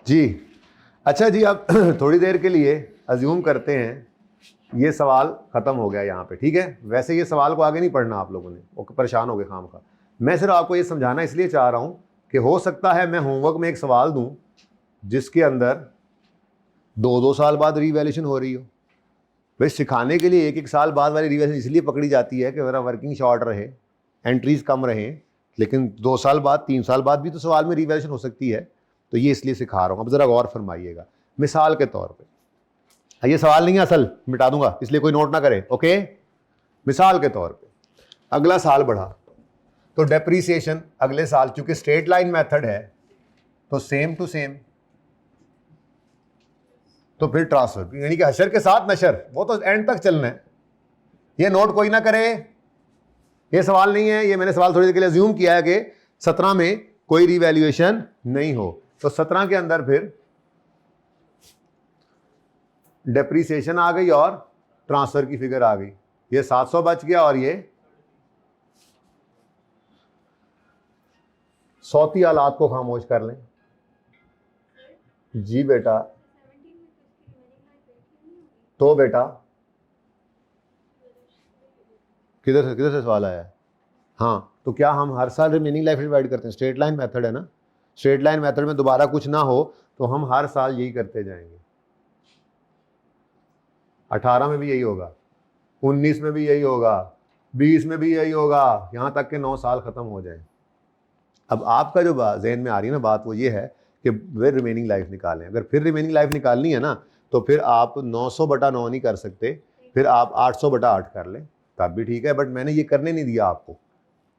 जी। अच्छा जी, अब थोड़ी देर के लिए अज्यूम करते हैं ये सवाल ख़त्म हो गया यहाँ पे, ठीक है। वैसे ये सवाल को आगे नहीं पढ़ना आप लोगों ने, वो परेशान हो गए खाम खा। मैं सिर्फ आपको ये समझाना इसलिए चाह रहा हूँ कि हो सकता है मैं होमवर्क में एक सवाल दूँ जिसके अंदर 2-2 साल बाद रीवैल्यूएशन हो रही हो। भाई सिखाने के लिए 1-1 साल बाद वाली रीवैल्यूएशन इसलिए पकड़ी जाती है कि मेरा वर्किंग शॉर्ट रहे, एंट्रीज कम रहें, लेकिन 2 साल बाद 3 साल बाद भी तो सवाल में रीवैल्यूएशन हो सकती है। तो ये इसलिए सिखा रहा हूँ, अब ज़रा गौर फरमाइएगा। मिसाल के तौर पे, ये सवाल नहीं है असल, मिटा दूंगा इसलिए कोई नोट ना करे, ओके। मिसाल के तौर पे अगला साल बढ़ा तो डेप्रीसिएशन अगले साल, चूंकि स्ट्रेट लाइन मेथड है तो सेम टू सेम, तो फिर ट्रांसफर यानी कि हशर के साथ नशर, वो तो एंड तक चलना है। ये नोट कोई ना करे, ये सवाल नहीं है, ये मैंने सवाल थोड़ी देर के लिए अज्यूम किया है कि 17 में कोई रिवैल्यूएशन नहीं हो, तो 17 के अंदर फिर डेप्रीसिएशन आ गई और ट्रांसफर की फिगर आ गई। ये 700 बच गया और ये सौती हालात को खामोश कर लें। जी बेटा, तो बेटा किधर से सवाल आया है? हाँ, तो क्या हम हर साल रिमेनिंग लाइफ डिवाइड करते हैं? स्ट्रेट लाइन मेथड है ना, स्ट्रेट लाइन मेथड में दोबारा कुछ ना हो तो हम हर साल यही करते जाएंगे। 18 में भी यही होगा, 19 में भी यही होगा, 20 में भी यही होगा, यहां तक के 9 साल खत्म हो जाए। अब आपका जो जहन में आ रही है ना बात, वो ये है कि वे रिमेनिंग लाइफ निकालें। अगर फिर रिमेनिंग लाइफ निकालनी है ना, तो फिर आप 900/9 नहीं कर सकते, फिर आप 800/8 कर लें, तब भी ठीक है। बट मैंने ये करने नहीं दिया आपको,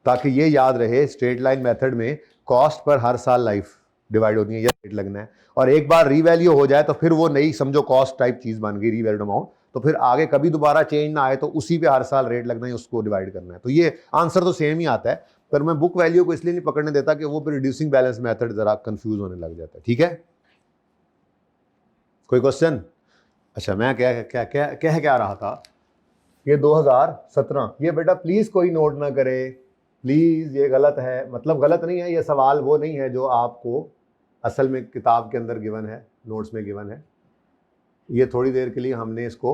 ताकि ये याद रहे स्ट्रेट लाइन मेथड में कॉस्ट पर हर साल लाइफ डिवाइड होती है या रेट लगना है, और एक बार रीवैल्यू हो जाए तो फिर वो नई समझो कॉस्ट टाइप चीज बन गई, रीवैल्यूड अमाउंट। तो फिर आगे कभी दोबारा चेंज ना आए तो उसी पे हर साल रेट लगना है, उसको डिवाइड करना है। तो ये आंसर तो सेम ही आता है, पर मैं बुक वैल्यू को इसलिए नहीं पकड़ने देता कि वो फिर रिड्यूसिंग बैलेंस मेथड जरा कंफ्यूज होने लग जाता है, ठीक है। कोई क्वेश्चन? अच्छा, मैं क्या रहा था, ये 2017, ये बेटा प्लीज कोई नोट ना करे, प्लीज, ये गलत है। मतलब गलत नहीं है, ये सवाल वो नहीं है जो आपको असल में किताब के अंदर गिवन है, नोट्स में गिवन है। ये थोड़ी देर के लिए हमने इसको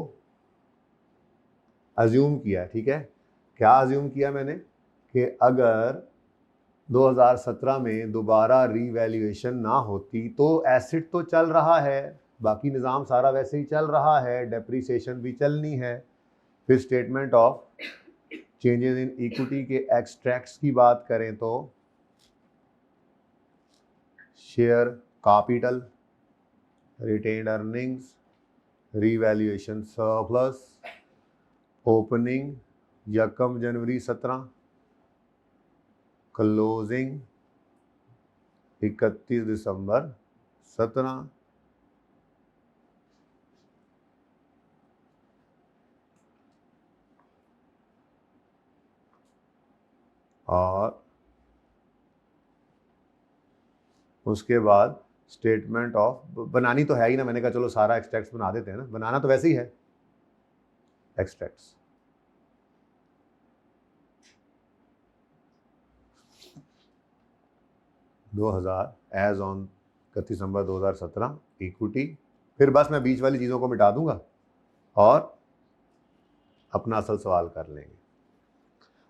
अज्यूम किया, ठीक है। क्या अज्यूम किया मैंने कि अगर 2017 में दोबारा रीवैल्यूएशन ना होती तो एसिड तो चल रहा है, बाकी निज़ाम सारा वैसे ही चल रहा है, डेप्रीसिएशन भी चलनी है। फिर statement of changes in equity के एक्सट्रैक्ट्स की बात करें तो share capital, retained earnings, revaluation surplus, opening 1 जनवरी 17, क्लोजिंग 31 दिसंबर 17, और उसके बाद स्टेटमेंट ऑफ, बनानी तो है ही ना, मैंने कहा चलो सारा एक्सट्रैक्ट्स बना देते हैं ना, बनाना तो वैसे ही है extracts. As on 31 December 2017 equity, फिर बस मैं बीच वाली चीज़ों को मिटा दूंगा और अपना असल सवाल कर लेंगे।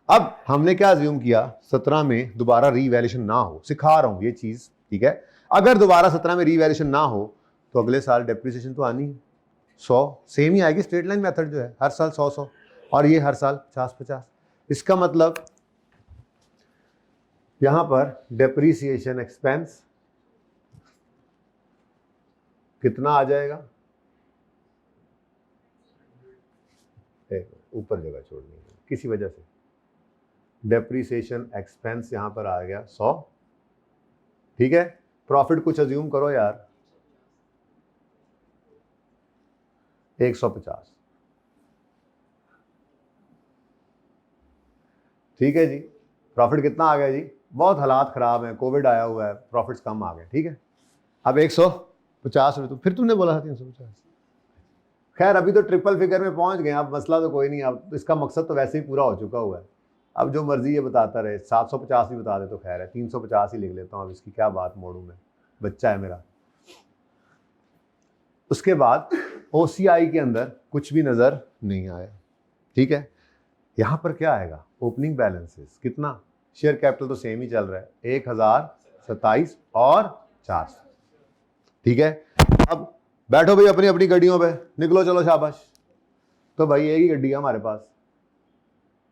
अब हमने क्या अज्यूम किया, 17 में दोबारा रीवैल्यूएशन ना हो, सिखा रहा हूं ये चीज़, ठीक है। अगर दोबारा 17 में रीवैल्यूएशन ना हो तो अगले साल डेप्रिसिएशन तो आनी है 100, सेम ही आएगी, स्ट्रेट लाइन मेथड जो है हर साल 100-100, और ये हर साल 50-50। इसका मतलब यहां पर डेप्रीसिएशन एक्सपेंस कितना आ जाएगा, ऊपर जगह छोड़नी है किसी वजह से, डेप्रीसिएशन एक्सपेंस यहां पर आ गया 100, ठीक है। प्रॉफिट कुछ अज्यूम करो यार, 150, ठीक है जी। प्रॉफिट कितना आ गया जी, बहुत हालात खराब हैं, कोविड आया हुआ है, प्रॉफिट्स कम आ गए, ठीक है। अब 150 रुपये, तो फिर तुमने बोला था 350। खैर अभी तो ट्रिपल फिगर में पहुंच गए, अब मसला तो कोई नहीं, अब इसका मकसद तो वैसे ही पूरा हो चुका हुआ है। अब जो मर्जी ये बताता रहे, 750 भी बता दे तो खैर है, 350 ही लिख लेता हूँ, अब इसकी क्या बात मोड़ू मैं, बच्चा है मेरा। उसके बाद OCI के अंदर कुछ भी नजर नहीं आया, ठीक है। यहां पर क्या आएगा, ओपनिंग बैलेंसेस कितना, शेयर कैपिटल तो सेम ही चल रहा है 1027 और 400, ठीक है। अब बैठो भाई अपनी अपनी गड्डियों पे, निकलो चलो शाबाश। तो भाई एक ही गड्डी है हमारे पास,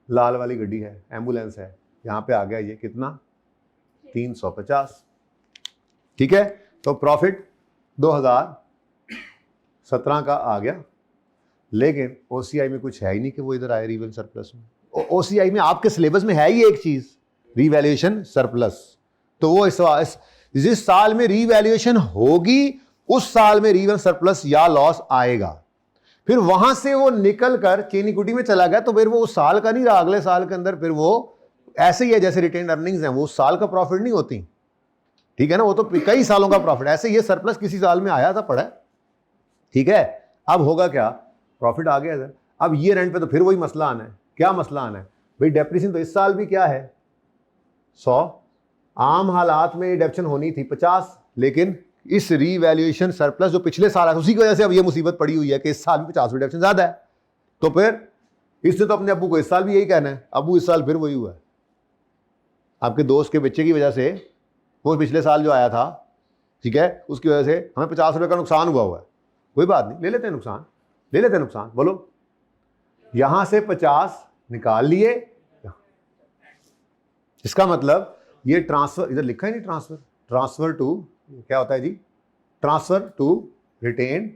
लाल वाली गड्डी है, एम्बुलेंस है, यहां पे आ गया ये कितना 350, ठीक है। तो प्रॉफिट 2017 का आ गया, लेकिन OCI में कुछ है ही नहीं कि वो इधर आए रिवैल्यूएशन सरप्लस में। OCI में आपके सिलेबस में है ही एक चीज, रिवैल्यूएशन सरप्लस। तो वो जिस साल में रिवैल्यूएशन होगी उस साल में रिवैल्यूएशन सरप्लस या लॉस आएगा। फिर वहां से वो निकल कर चेन इक्विटी में चला गया, तो फिर वो उस साल का नहीं रहा, अगले साल के अंदर फिर वो ऐसे ही है जैसे रिटेन अर्निंग्स हैं, वो उस साल का प्रॉफिट नहीं होती, ठीक है ना, वो तो कई सालों का प्रॉफिट। ऐसे ये सरप्लस किसी साल में आया था, पड़ा है, ठीक है। अब होगा क्या, प्रॉफिट आ गया इधर, अब ईयर एंड पे तो फिर वही मसला आना है। क्या मसला आना है भाई, डेप्रिसिएशन तो इस साल भी क्या है 100, आम हालात में डेप्रिसिएशन होनी थी 50, लेकिन इस रीवैल्यूएशन सरप्लस जो पिछले साल है उसी की वजह से अब ये मुसीबत पड़ी हुई है कि इस साल भी 50 डेप्रिसिएशन ज्यादा है। तो फिर इसने तो अपने अब्बू को इस साल भी यही कहना है, अब्बू इस साल फिर वही हुआ है, आपके दोस्त के बच्चे की वजह से, वो पिछले साल जो आया था, ठीक है, उसकी वजह से हमें 50 रुपए का नुकसान हुआ है। कोई बात नहीं, ले लेते हैं नुकसान, ले लेते हैं नुकसान, बोलो। यहां से 50 निकाल लिए, इसका मतलब ये ट्रांसफर, इधर लिखा है नहीं ट्रांसफर, ट्रांसफर टू क्या होता है जी, ट्रांसफर टू रिटेन,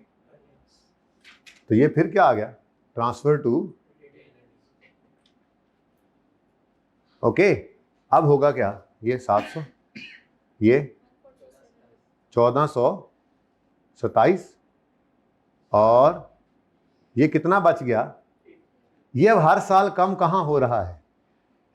तो ये फिर क्या आ गया, ट्रांसफर टू, ओके। अब होगा क्या, ये 700, ये 1427, और ये कितना बच गया, ये अब हर साल कम कहां हो रहा है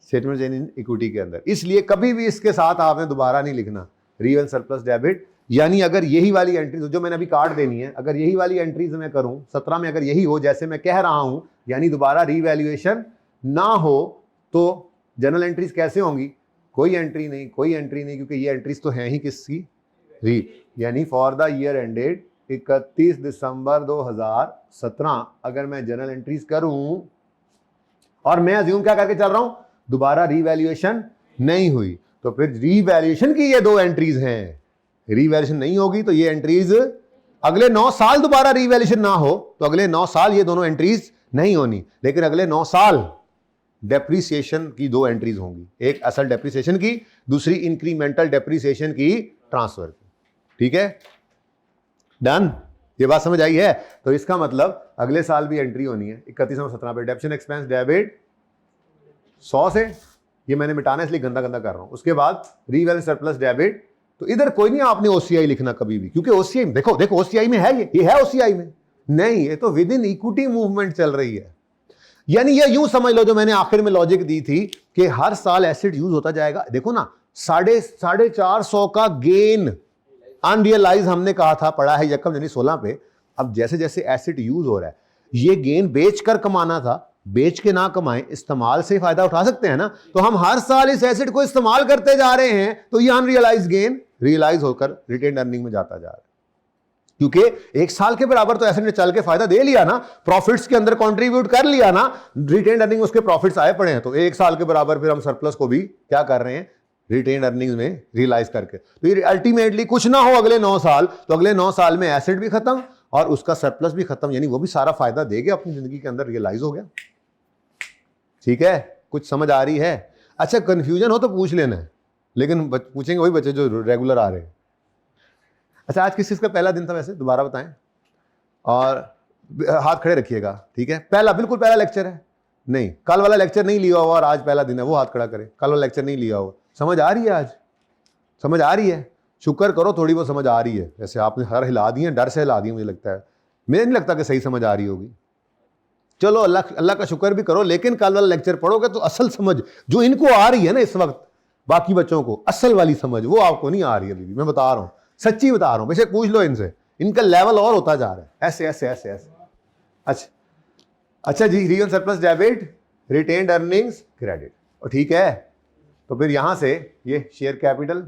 स्टेटमेंट इन इक्विटी के अंदर। इसलिए कभी भी इसके साथ आपने दोबारा नहीं लिखना रिवैल्यूएशन सरप्लस डेबिट, यानी अगर यही वाली एंट्रीज जो मैंने अभी कार्ड देनी है, अगर यही वाली एंट्रीज मैं करूं 17 में, अगर यही हो जैसे मैं कह रहा हूं, यानी दोबारा रीवैल्यूएशन ना हो, तो जनरल एंट्रीज कैसे होंगी, कोई एंट्री नहीं, कोई एंट्री नहीं, क्योंकि ये एंट्रीज तो हैं ही किसकी, यानी for the year ended 31 December 2017 अगर मैं जनरल एंट्रीज करूं और मैं अज्यूम क्या करके चल रहा हूं, दोबारा रीवैल्यूएशन नहीं हुई, तो फिर रीवैल्यूएशन की ये दो एंट्रीज हैं, रीवैल्यूएशन नहीं होगी तो ये एंट्रीज अगले 9 साल दोबारा रीवैल्यूएशन ना हो तो अगले 9 साल ये दोनों एंट्रीज नहीं होनी, लेकिन अगले 9 साल डेप्रीसिएशन की 2 एंट्रीज होंगी, एक असल डेप्रीसिएशन की, दूसरी इंक्रीमेंटल डेप्रीसिएशन की ट्रांसफर की, ठीक है, डन। ये बात समझ आई है। तो इसका मतलब अगले साल भी एंट्री होनी है 31/17 पे, डेप्रिसिएशन एक्सपेंस डेबिट 100 से, ये मैंने मिटाना इसलिए गंदा गंदा कर रहा हूं। उसके बाद रीवैल्यूएशन सरप्लस डेबिट, तो इधर कोई नहीं आपने OCI लिखना कभी भी, क्योंकि OCI देखो OCI में है, ये है OCI में नहीं, ये तो विद इन इक्विटी मूवमेंट चल रही है। यानी ये यूं समझ लो, जो मैंने आखिर में लॉजिक दी थी कि हर साल एसेट यूज होता जाएगा। देखो ना, 450 का गेन अनरियलाइज हमने कहा था, पढ़ा है यकम यानी 16 पे। अब जैसे जैसे एसेट यूज हो रहा है, ये गेन बेचकर कमाना था, बेच के ना कमाएं, इस्तेमाल से फायदा उठा सकते हैं ना, तो हम हर साल इस एसेट को इस्तेमाल करते जा रहे हैं, तो ये अनरियलाइज गेन रियलाइज होकर रिटेन अर्निंग में जाता जा रहा है, क्योंकि एक साल के बराबर तो एसेट ने चल के फायदा दे लिया ना, प्रॉफिट्स के अंदर कंट्रीब्यूट कर लिया ना, रिटेन अर्निंग उसके प्रॉफिट्स आए पड़े हैं, तो एक साल के बराबर फिर हम सरप्लस को भी क्या कर रहे हैं, रिटेन अर्निंग्स में रियलाइज करके। तो ये अल्टीमेटली कुछ ना हो अगले 9 साल, तो अगले 9 साल में एसेट भी खत्म और उसका सरप्लस भी खत्म, यानी वो भी सारा फायदा दे गया, अपनी जिंदगी के अंदर रियलाइज हो गया। ठीक है, कुछ समझ आ रही है? अच्छा, कंफ्यूजन हो तो पूछ लेना है, लेकिन पूछेंगे वही बच्चे जो रेगुलर आ रहे हैं। अच्छा, आज किस चीज़ का पहला दिन था वैसे, दोबारा बताएं, और हाथ खड़े रखिएगा, ठीक है? पहला, बिल्कुल पहला लेक्चर है, नहीं कल वाला लेक्चर नहीं लिया हुआ और आज पहला दिन है, वो हाथ खड़ा करे, कल वाला लेक्चर नहीं लिया हुआ। समझ आ रही है? आज समझ आ रही है? शुक्र करो थोड़ी बहुत समझ आ रही है, वैसे आपने हर हिला दी है, डर से हिला दी, मुझे लगता है, मुझे नहीं लगता कि सही समझ आ रही होगी। चलो अल्लाह का शुक्र भी करो, लेकिन कल वाला लेक्चर पढ़ोगे तो असल समझ जो इनको आ रही है ना इस वक्त, बाकी बच्चों को असल वाली समझ वो आपको नहीं आ रही है अभी भी, मैं बता रहा हूँ, सच्ची बता रहा हूँ, वैसे पूछ लो इनसे, इनका लेवल और होता जा रहा है, ऐसे ऐसे ऐसे ऐसे। अच्छा जी, real surplus debit, retained earnings credit, और ठीक है, तो फिर यहां से ये शेयर कैपिटल,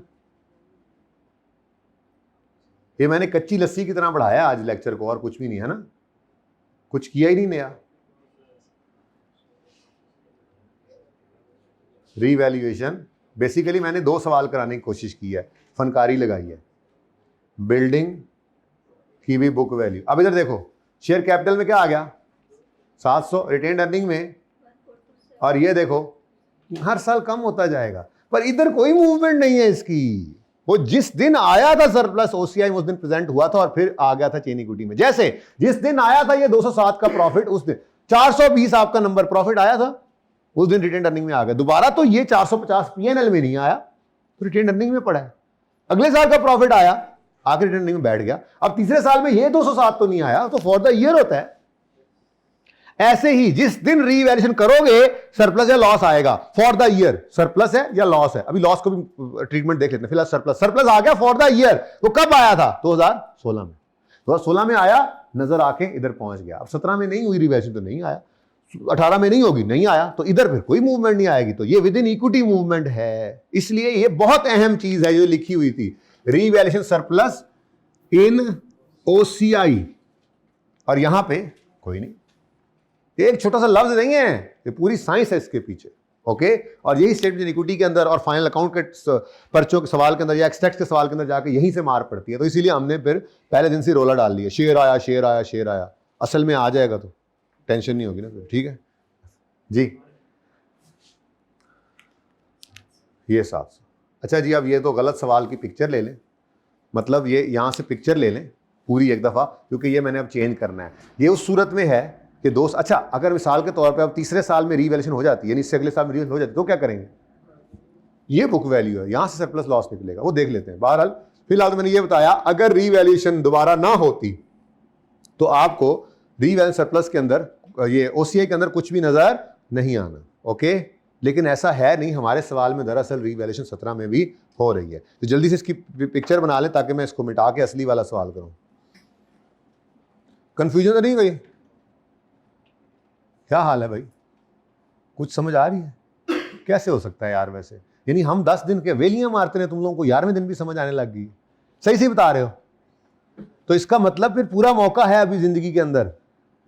ये मैंने कच्ची लस्सी की तरह पढ़ाया आज लेक्चर को, और कुछ भी नहीं है ना, कुछ किया ही नहीं नया। रीवैल्यूएशन बेसिकली मैंने 2 सवाल कराने की कोशिश की है, फनकारी लगाई है। बिल्डिंग की भी बुक वैल्यू, अब इधर देखो शेयर कैपिटल में क्या आ गया 700, रिटेन्ड अर्निंग में, और ये देखो हर साल कम होता जाएगा, पर इधर कोई मूवमेंट नहीं है इसकी। वो जिस दिन आया था सरप्लस ओसीआई उस दिन प्रेजेंट हुआ था, और फिर आ गया था चेन इक्विटी में। जैसे जिस दिन आया था ये 207 का प्रॉफिट, उस दिन 420 आपका नंबर प्रॉफिट आया था, उस दिन रिटेन्ड अर्निंग में आ गया। दोबारा तो ये 450 पीएनएल में नहीं आया, तो रिटेन्ड अर्निंग में पड़ा है। अगले साल का प्रॉफिट आया, आखिर रिटेन्ड अर्निंग में बैठ गया। अब तीसरे साल में ये 207 तो नहीं आया, तो फॉर द ईयर होता है। ऐसे ही जिस दिन रीवैल्यूएशन करोगे सरप्लस या लॉस आएगा फॉर द ईयर, सरप्लस है या लॉस है। अभी लॉस को भी ट्रीटमेंट देख लेते हैं, फिलहाल सरप्लस आ गया फॉर द ईयर। वो कब आया था 2016 में, 2016 में आया, नजर आके इधर पहुंच गया। अब 17 में नहीं हुई रीवैल्यूएशन तो नहीं आया, 18 में नहीं होगी, नहीं आया, तो इधर फिर कोई मूवमेंट नहीं आएगी। तो ये विद इन इक्विटी मूवमेंट है, इसलिए ये बहुत अहम चीज है जो लिखी हुई थी, रीवैल्यूएशन सरप्लस इन ओसीआई। और यहां पे कोई नहीं, एक छोटा सा लफ्ज नहीं है, ये पूरी साइंस है इसके पीछे। ओके, और यही स्टेटमेंट इक्विटी के अंदर और फाइनल अकाउंट के पर्चों के सवाल के अंदर या एक्सटेक्स के सवाल के अंदर जाके यहीं से मार पड़ती है। तो इसीलिए हमने फिर पहले दिन से रोला डाल लिया, शेयर आया शेयर आया शेयर आया, असल में आ जाएगा तो टेंशन नहीं होगी ना फिर। ठीक है जी, ये 700। अच्छा जी, अब ये तो गलत सवाल की पिक्चर ले लें, मतलब ये यहां से पिक्चर ले लें पूरी एक दफा, क्योंकि ये मैंने अब चेंज करना है। ये उस सूरत में है कि दोस्त, अच्छा अगर मिसाल के तौर पे अब तीसरे साल में रीवैल्यूएशन हो जाती है, यानी इससे अगले साल में रीवैल्यूएशन हो जाती है, तो क्या करेंगे? ये बुक वैल्यू है, यहां से सरप्लस लॉस निकलेगा, वो देख लेते हैं। बहरहाल फिलहाल तो मैंने ये बताया, अगर रीवैल्यूएशन दोबारा ना होती तो आपको रीवैल्यू सरप्लस के अंदर, ये ओसीआई के अंदर कुछ भी नजर नहीं आना। ओके, लेकिन ऐसा है नहीं, हमारे सवाल में दरअसल रीवैल्यूएशन 17 में भी हो रही है। तो जल्दी से इसकी पिक्चर बना लें ताकि मैं इसको मिटा के असली वाला सवाल करूं। कंफ्यूजन तो नहीं गई? क्या हाल है भाई, कुछ समझ आ रही है? कैसे हो सकता है यार? वैसे यानी हम 10 दिन के वेलियां मारते रहे, तुम लोगों को 11वें दिन भी समझ आने लग गई। सही से बता रहे हो, तो इसका मतलब फिर पूरा मौका है अभी जिंदगी के अंदर,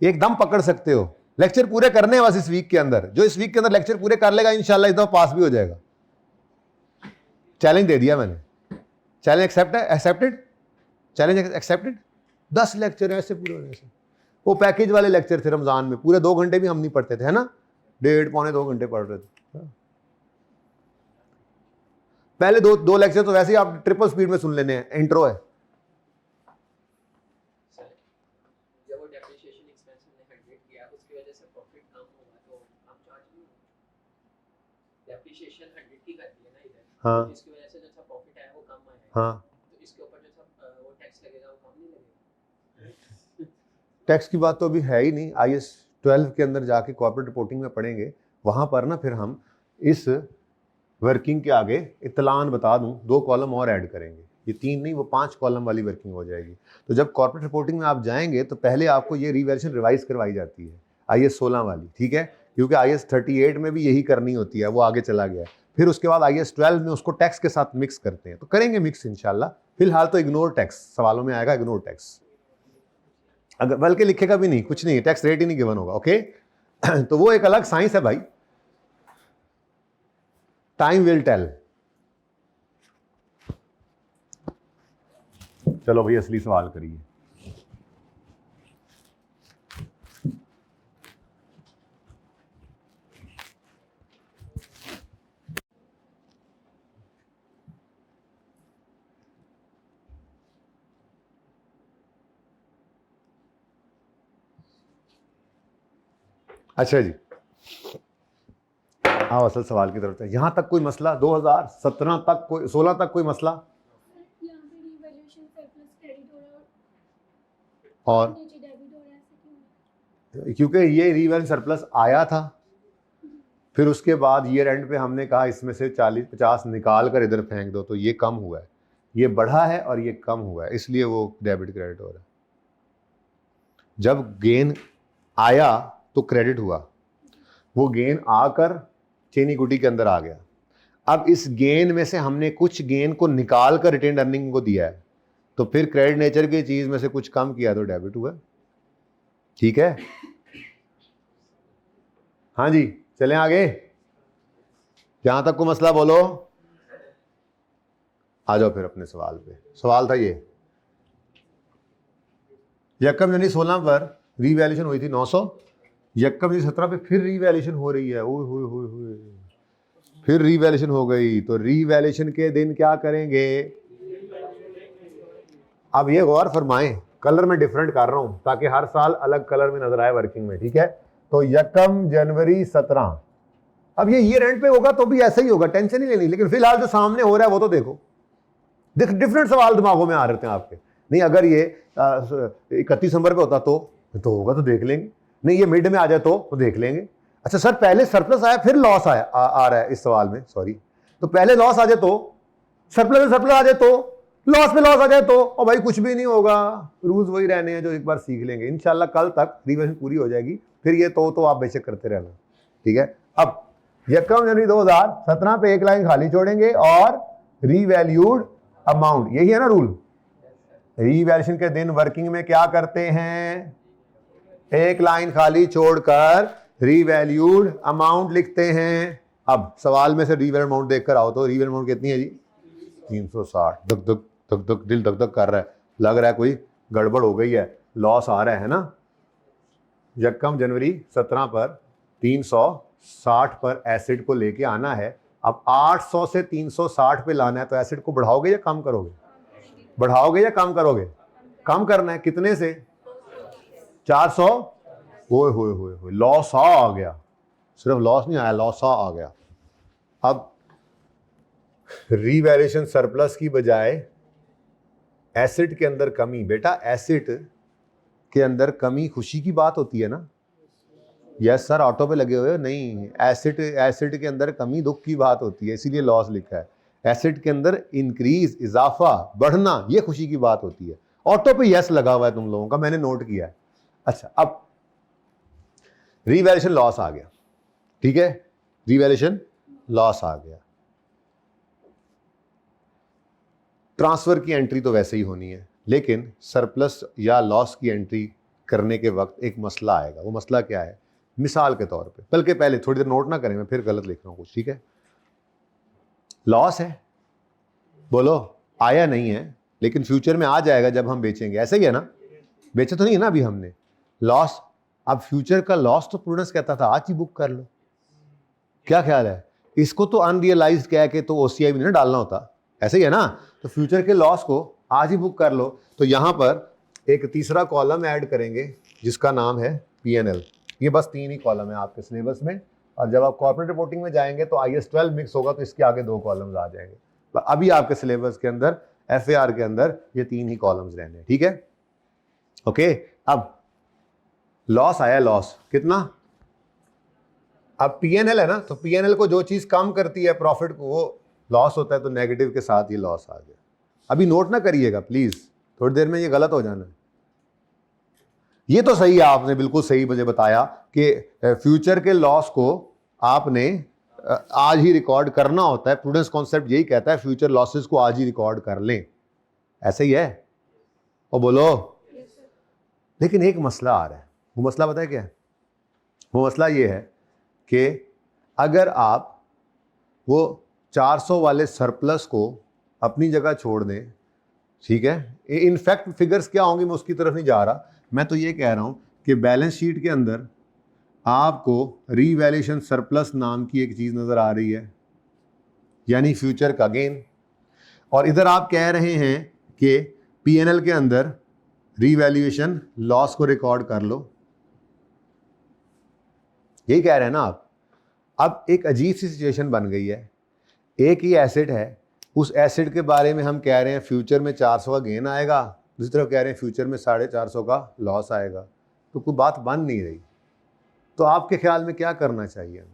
एकदम पकड़ सकते हो। लेक्चर पूरे करने हैं बस इस वीक के अंदर, जो इस वीक के अंदर लेक्चर पूरे कर लेगा इंशाल्लाह इस दफा पास भी हो जाएगा। चैलेंज दे दिया मैंने, challenge accepted, challenge accepted. 10 lecture ऐसे पूरे होने से, वो पैकेज वाले लेक्चर थे रमजान में, पूरे 2 घंटे भी हम नहीं पढ़ते थे, है ना, 1.5 पौने 2 घंटे पढ़ रहे थे। पहले दो लेक्चर तो वैसे ही आप ट्रिपल स्पीड में सुन लेने हैं, इंट्रो है। हाँ जिसकी वजह से जो सा प्रॉफिट आया वो कम आया। हाँ तो इसके ऊपर जो सा वो टैक्स लगेगा वो कम नहीं लगेगा? टैक्स की बात तो अभी है ही नहीं, IAS 12 के अंदर जाके कॉर्पोरेट रिपोर्टिंग में पढ़ेंगे, वहां पर ना फिर हम इस वर्किंग के आगे इत्तलान बता दूं 2 कॉलम और ऐड करेंगे, ये 3 नहीं वो 5 कॉलम वाली वर्किंग हो जाएगी। तो जब कॉर्पोरेट रिपोर्टिंग में आप जाएंगे तो पहले आपको ये रीवैल्यूएशन रिवाइज करवाई जाती है IAS 16 वाली, ठीक है, क्योंकि IAS 38 में भी यही करनी होती है, वो आगे चला गया। फिर उसके बाद IAS 12 में उसको टैक्स के साथ मिक्स करते हैं, तो करेंगे मिक्स इंशाल्लाह। फिलहाल तो इग्नोर टैक्स, सवालों में आएगा इग्नोर टैक्स, अगर बल्कि लिखेगा भी नहीं, कुछ नहीं, टैक्स रेट ही नहीं गिवन होगा। ओके तो वो एक अलग साइंस है भाई, टाइम विल टेल। चलो भाई असली सवाल करिए। अच्छा जी, आओ असल सवाल की तरफ। यहां तक कोई मसला? 2017 तक कोई, 16 तक कोई मसला? और क्योंकि ये रीवैल्यूएशन सरप्लस आया था, फिर उसके बाद ईयर एंड पे हमने कहा इसमें से 40-50 निकाल कर इधर फेंक दो, तो ये कम हुआ है, ये बढ़ा है और ये कम हुआ है, इसलिए वो डेबिट क्रेडिट हो रहा है। जब गेन आया तो क्रेडिट हुआ, वो गेन आकर चेन इक्विटी के अंदर आ गया। अब इस गेन में से हमने कुछ गेन को निकाल कर रिटेन्ड अर्निंग को दिया है, तो फिर क्रेडिट नेचर की चीज में से कुछ कम किया तो डेबिट हुआ। ठीक है, हाँ जी, चलें आगे। यहां तक को मसला बोलो, आ जाओ फिर अपने सवाल पे। सवाल था ये, यकम जनवरी 16 पर रीवैल्यूएशन हुई थी 900, यकम जनवरी 17 पे फिर रीवैल्यूएशन हो रही है। ओए होए होए होए, फिर रीवैल्यूएशन हो गई। तो रीवैल्यूएशन के दिन क्या करेंगे? अब ये गौर फरमाएं, कलर में डिफरेंट कर रहा हूं ताकि हर साल अलग कलर में नजर आए वर्किंग में। ठीक है, तो यकम जनवरी 17, अब ये ईयर एंड पे होगा तो भी ऐसा ही होगा, टेंशन नहीं लेनी। लेकिन फिलहाल जो सामने हो रहा है वो तो देखो। डिफरेंट सवाल दिमागों में आ रहे थे आपके। नहीं, अगर ये 31 दिसंबर पे होता तो होगा, तो देख लेंगे। नहीं, ये मिड में आ जाए तो देख लेंगे। अच्छा सर, पहले सरप्लस आया फिर लॉस आया आ रहा है इस सवाल में, सॉरी। तो पहले लॉस आ जाए तो सरप्लस आ जाए तो लॉस पे लॉस आ जाए तो, और भाई कुछ भी नहीं होगा, रूल्स वही रहने हैं जो एक बार सीख लेंगे इंशाल्लाह। कल तक रिविजन पूरी हो जाएगी, फिर ये तो आप बेशक करते रहना। ठीक है, अब यकम जनवरी 2017 पे एक लाइन खाली छोड़ेंगे और रीवैल्यूड अमाउंट, यही है ना रूल। रीवैल्यूएशन के दिन वर्किंग में क्या करते हैं? एक लाइन खाली छोड़कर रीवैल्यूड अमाउंट लिखते हैं। अब सवाल में से रीवैल्यूड अमाउंट देखकर आओ तो रीवैल्यूड अमाउंट कितनी है जी? 360। धक धक धक धक दिल धक धक कर रहा है, लग रहा है कोई गड़बड़ हो गई है, लॉस आ रहा है ना। यकम जनवरी 17 पर 360 पर एसिड को लेके आना है। अब 800 से 360 पे लाना है, तो एसिड को बढ़ाओगे या कम करोगे? बढ़ाओगे या कम करोगे? कम करना है। कितने से? 400। ओए होए होए होए, लॉस आ गया। सिर्फ लॉस नहीं आया, लॉस आ गया। अब रीवैल्यूएशन सरप्लस की बजाय एसिड के अंदर कमी। बेटा एसिड के अंदर कमी खुशी की बात होती है ना? यस सर, ऑटो पे लगे हुए हो। नहीं, एसिड के अंदर कमी दुख की बात होती है, इसीलिए लॉस लिखा है। एसिड के अंदर इंक्रीज, इजाफा, बढ़ना, ये खुशी की बात होती है। ऑटो पे यस लगा हुआ है तुम लोगों का, मैंने नोट किया है। अच्छा, अब रीवैल्यूएशन लॉस आ गया। ठीक है, रीवैल्यूएशन लॉस आ गया। ट्रांसफर की एंट्री तो वैसे ही होनी है, लेकिन सरप्लस या लॉस की एंट्री करने के वक्त एक मसला आएगा। वो मसला क्या है? मिसाल के तौर पे, बल्कि पहले थोड़ी देर नोट ना करें, मैं फिर गलत लिख रहा हूं कुछ। ठीक है, लॉस है, बोलो आया नहीं है, लेकिन फ्यूचर में आ जाएगा जब हम बेचेंगे। ऐसा ही है ना? बेचा तो नहीं है ना अभी हमने, लॉस। अब फ्यूचर का लॉस तो प्रूडेंस कहता था आज ही बुक कर लो। क्या ख्याल है? इसको तो अनरियलाइज्ड कह के तो ओसीआई भी नहीं डालना होता, ऐसे ही है ना? तो फ्यूचर के लॉस को आज ही बुक कर लो। तो यहां पर एक तीसरा कॉलम ऐड करेंगे जिसका नाम है पीएनएल। ये बस 3 ही कॉलम है आपके सिलेबस में, और जब आप कॉर्पोरेट रिपोर्टिंग में जाएंगे तो IAS 12 मिक्स होगा, तो इसके आगे 2 कॉलम्स आ जाएंगे। अभी आपके सिलेबस के अंदर FAR के अंदर ये 3 ही कॉलम्स रहने हैं। ठीक है, ओके। अब लॉस आया, लॉस कितना? अब पीएनएल है ना, तो पीएनएल को जो चीज कम करती है प्रॉफिट को, वो लॉस होता है। तो नेगेटिव के साथ ये लॉस आ गया। अभी नोट ना करिएगा प्लीज, थोड़ी देर में ये गलत हो जाना है। ये तो सही है, आपने बिल्कुल सही मुझे बताया कि फ्यूचर के लॉस को आपने आज ही रिकॉर्ड करना होता है। प्रूडेंस कॉन्सेप्ट यही कहता है फ्यूचर लॉसेस को आज ही रिकॉर्ड कर लें, ऐसे ही है। और बोलो, लेकिन एक मसला आ रहा है। वो मसला पता है क्या है? वो मसला ये है कि अगर आप वो 400 वाले सरप्लस को अपनी जगह छोड़ दें, ठीक है, इनफैक्ट फिगर्स क्या होंगे मैं उसकी तरफ नहीं जा रहा, मैं तो ये कह रहा हूं कि बैलेंस शीट के अंदर आपको रीवैल्यूएशन सरप्लस नाम की एक चीज नजर आ रही है, यानी फ्यूचर का गेन। और इधर आप कह रहे हैं कि पीएनएल के अंदर रीवैल्यूएशन लॉस को रिकॉर्ड कर लो, यही कह रहे हैं ना आप। अब एक अजीब सी सिचुएशन बन गई है। एक ही एसेट है, उस एसेट के बारे में हम कह रहे हैं फ्यूचर में 400 का गेन आएगा, दूसरी तरफ कह रहे हैं फ्यूचर में 450 का लॉस आएगा। तो कोई बात बन नहीं रही। तो आपके ख्याल में क्या करना चाहिए हमें?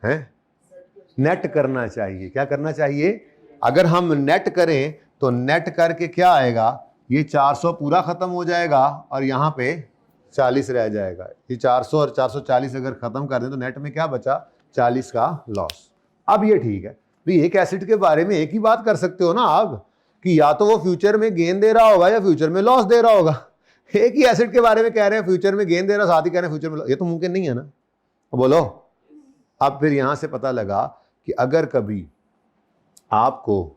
हैं? नेट करना चाहिए। क्या करना चाहिए? अगर हम नेट करें तो नेट करके क्या आएगा? ये 400 पूरा खत्म हो जाएगा और यहाँ पे 40 रह जाएगा। ये 400 और 440 अगर खत्म कर दें तो नेट में क्या बचा? 40 का लॉस। अब ये ठीक है, तो एक एसिड के बारे में एक ही बात कर सकते हो ना आप कि या तो वो फ्यूचर में गेन दे रहा होगा या फ्यूचर में लॉस दे रहा होगा। एक ही एसेट के बारे में कह रहे हैं फ्यूचर में गेन दे रहा, साथ ही कह रहे हैं फ्यूचर में, ये तो मुमकिन नहीं है ना। बोलो। अब फिर यहां से पता लगा कि अगर कभी आपको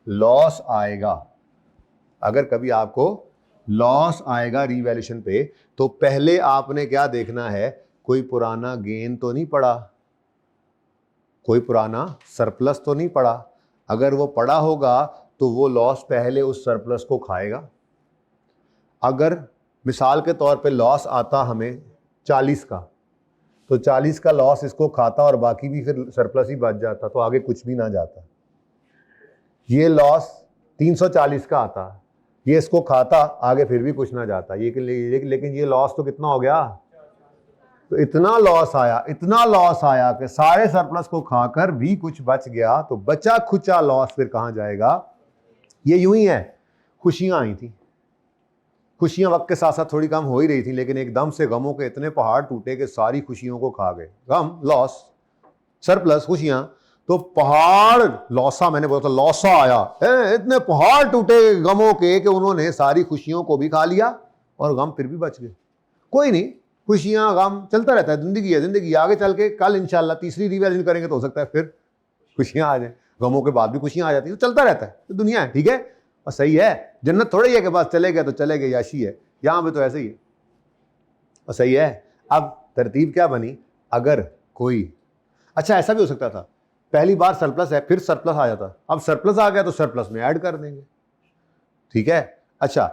लॉस आएगा, अगर कभी आपको लॉस आएगा रीवैल्यूएशन पे, तो पहले आपने क्या देखना है, कोई पुराना गेन तो नहीं पड़ा, कोई पुराना सरप्लस तो नहीं पड़ा। अगर वो पड़ा होगा तो वो लॉस पहले उस सरप्लस को खाएगा। अगर मिसाल के तौर पे लॉस आता हमें 40 का, तो 40 का लॉस इसको खाता और बाकी भी फिर सरप्लस ही बच जाता, तो आगे कुछ भी ना जाता। ये लॉस 340 का आता, ये इसको खाता, आगे फिर भी कुछ ना जाता। लेकिन ये लॉस तो कितना हो गया, तो इतना लॉस आया, इतना लॉस आया कि सारे सरप्लस को खाकर भी कुछ बच गया, तो बचा खुचा लॉस फिर कहां जाएगा। ये यूं ही है, खुशियां आई थी, खुशियां वक्त के साथ साथ थोड़ी कम हो ही रही थी, लेकिन एकदम से गमों के इतने पहाड़ टूटे कि सारी खुशियों को खा गए। गम, लॉस, सरप्लस, खुशियां, तो पहाड़ लॉसा, मैंने बोला था लॉसा आया, इतने पहाड़ टूटे गमों के कि उन्होंने सारी खुशियों को भी खा लिया और गम फिर भी बच गए। कोई नहीं, खुशियां गम चलता रहता है, जिंदगी है, जिंदगी आगे चल के कल इंशाल्लाह तीसरी रिवैल्यूएशन करेंगे तो हो सकता है फिर खुशियां आ जाए, गमों के बाद भी खुशियां आ जाती है, तो चलता रहता है, तो दुनिया है, ठीक है। और सही है, जन्नत थोड़ा ही है कि बस चले गए तो चले गए, याशी है, यहां पे तो ऐसे ही है, और सही है। अब तरतीब क्या बनी, अगर कोई, अच्छा ऐसा भी हो सकता था पहली बार सरप्लस है, फिर सरप्लस आ जाता, अब सरप्लस आ गया तो सरप्लस में ऐड कर देंगे, ठीक है। अच्छा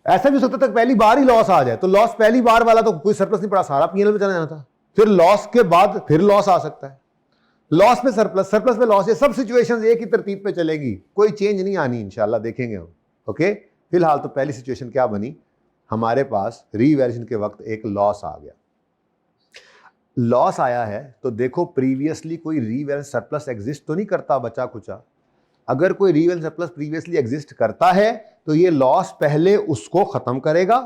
ऐसा भी हो सकता था पहली बार ही लॉस आ जाए, तो लॉस पहली बार वाला तो कोई सरप्लस नहीं पड़ा, सारा पीएनएल में चला जाना था, फिर लॉस के बाद फिर लॉस आ सकता है, लॉस पे सरप्लस, सरप्लस पे लॉस, ये सब सिचुएशंस एक ही तरतीब पे चलेगी, कोई चेंज नहीं आनी, इंशाल्लाह देखेंगे हम, ओके। फिलहाल तो पहली सिचुएशन क्या बनी, हमारे पास रीवैल्यूएशन के वक्त एक लॉस आ गया। लॉस आया है तो देखो प्रीवियसली कोई रीवैल्यूएशन सरप्लस एग्जिस्ट तो नहीं करता बचा खुचा। अगर कोई रीवैल्यूएशन सरप्लस प्रीवियसली एग्जिस्ट करता है तो ये लॉस पहले उसको खत्म करेगा,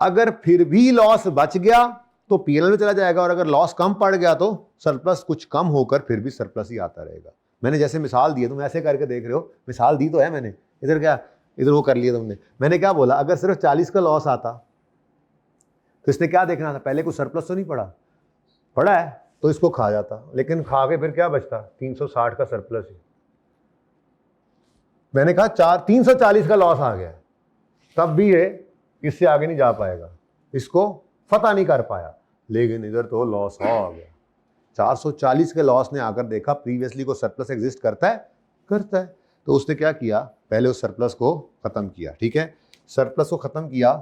अगर फिर भी लॉस बच गया तो पीएनएल में चला जाएगा, और अगर लॉस कम पड़ गया तो सरप्लस कुछ कम होकर फिर भी सरप्लस ही आता रहेगा। मैंने जैसे मिसाल दी है, तुम ऐसे करके देख रहे हो, मिसाल दी तो है मैंने, इधर क्या, इधर वो कर लिया तुमने। मैंने क्या बोला, अगर सिर्फ 40 का लॉस आता तो इसने क्या देखना था, पहले कुछ सरप्लस तो नहीं पड़ा, पड़ा है तो इसको खा जाता, लेकिन खा के फिर क्या बचता, 360 का सरप्लस ही। मैंने कहा 340 का लॉस आ गया, तब भी ये इससे आगे नहीं जा पाएगा, इसको फतह नहीं कर पाया, लेकिन इधर तो लॉस आ गया। 440 के लॉस ने आकर देखा प्रीवियसली को सरप्लस एग्जिस्ट करता है, करता है, तो उसने क्या किया, पहले उस सरप्लस को खत्म किया, ठीक है। सरप्लस को खत्म किया,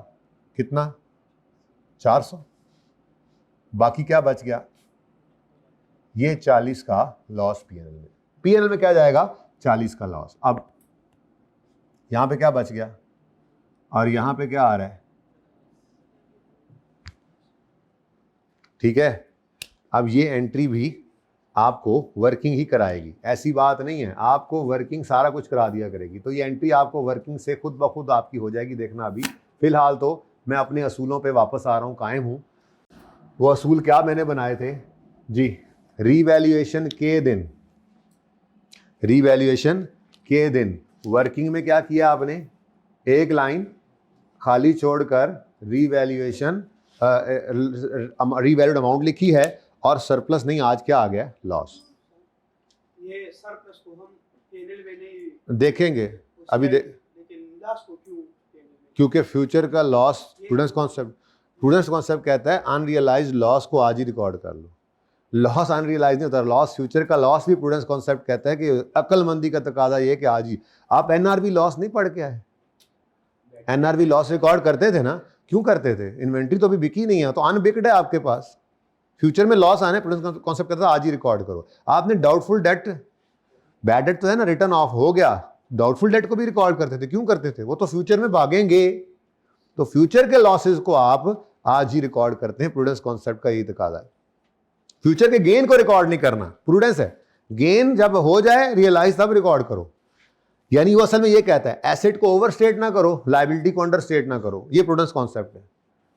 कितना, 400, बाकी क्या बच गया, ये 40 का लॉस पीएनएल में, पीएनएल में क्या जाएगा, 40 का लॉस। अब यहां पे क्या बच गया और यहां पे क्या आ रहा है, ठीक है। अब ये एंट्री भी आपको वर्किंग ही कराएगी, ऐसी बात नहीं है, आपको वर्किंग सारा कुछ करा दिया करेगी, तो ये एंट्री आपको वर्किंग से खुद ब खुद आपकी हो जाएगी, देखना। अभी फिलहाल तो मैं अपने असूलों पे वापस आ रहा हूँ, कायम हूँ। वो असूल क्या मैंने बनाए थे जी, रीवैल्यूएशन के दिन, रीवैल्यूएशन के दिन वर्किंग में क्या किया आपने, एक लाइन खाली छोड़कर रीवैल्यूएशन रीवैल्यूड अमाउंट लिखी है, और सरप्लस नहीं, आज क्या आ गया, लॉस। ये सरप्लस को हम पीएनएल में नहीं देखेंगे अभी, लेकिन लॉस को क्यों, क्योंकि फ्यूचर का लॉस, प्रूडेंस कॉन्सेप्ट कहता है अनरियलाइज्ड लॉस को आज ही रिकॉर्ड कर लो। लॉस अनरियलाइज नहीं होता, लॉस, फ्यूचर का लॉस भी प्रूडेंस कॉन्सेप्ट कहता है कि अक्लमंदी का तकाजा ये कि आज ही। आप एनआरवी लॉस नहीं पढ़ के आए, एनआरवी लॉस रिकॉर्ड करते थे ना, क्यों करते थे, इन्वेंट्री तो अभी बिकी नहीं है, तो अनबिक्ड है आपके पास, फ्यूचर में लॉस आने, प्रूडेंस कॉन्सेप्ट कहता है आज ही रिकॉर्ड करो। आपने डाउटफुल डेट, बैड डेट तो है ना, रिटर्न ऑफ हो गया, डाउटफुल डेट को भी रिकॉर्ड करते थे, क्यों करते थे, वो तो फ्यूचर में भागेंगे, तो फ्यूचर के लॉसेस को आप आज ही रिकॉर्ड करते हैं, प्रूडेंस कॉन्सेप्ट का यही तकाजा है। फ्यूचर के गेन को रिकॉर्ड नहीं करना, प्रूडेंस है, गेन जब हो जाए रियलाइज तब रिकॉर्ड करो। यानी वो असल में ये कहता है एसेट को ओवरस्टेट ना करो, लायबिलिटी को अंडरस्टेट ना करो, ये प्रूडेंस कॉन्सेप्ट है,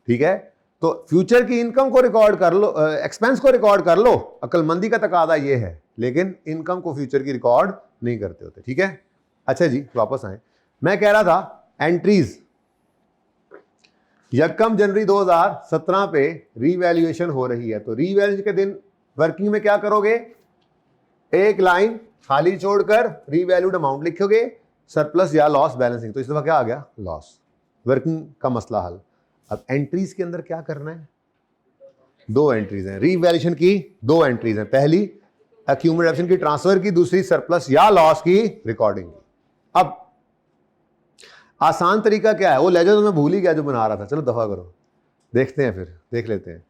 ठीक है। तो फ्यूचर की इनकम को रिकॉर्ड कर लो, एक्सपेंस को रिकॉर्ड कर लो, अक्लमंदी का तकादा ये है, लेकिन इनकम को फ्यूचर की रिकॉर्ड नहीं करते होते, ठीक है। अच्छा जी वापस आए, मैं कह रहा था एंट्रीज, यकम जनवरी 2017 पे रीवैल्यूएशन हो रही है, तो रीवैल्यूएशन के दिन वर्किंग में क्या करोगे, एक लाइन खाली छोड़कर रीवैल्यूड अमाउंट लिखोगे, सरप्लस या लॉस बैलेंसिंग। तो इस दफा क्या आ गया, लॉस। वर्किंग का मसला हल। अब एंट्रीज के अंदर क्या करना है, दो एंट्रीज हैं रीवैल्यूएशन की, दो एंट्रीज हैं, पहली एक्यूमुलेशन की, ट्रांसफर की, दूसरी सरप्लस या लॉस की रिकॉर्डिंग की। अब आसान तरीका क्या है, वो लेजर तो मैं भूल ही गया जो बना रहा था, चलो दफा करो, देखते हैं, फिर देख लेते हैं।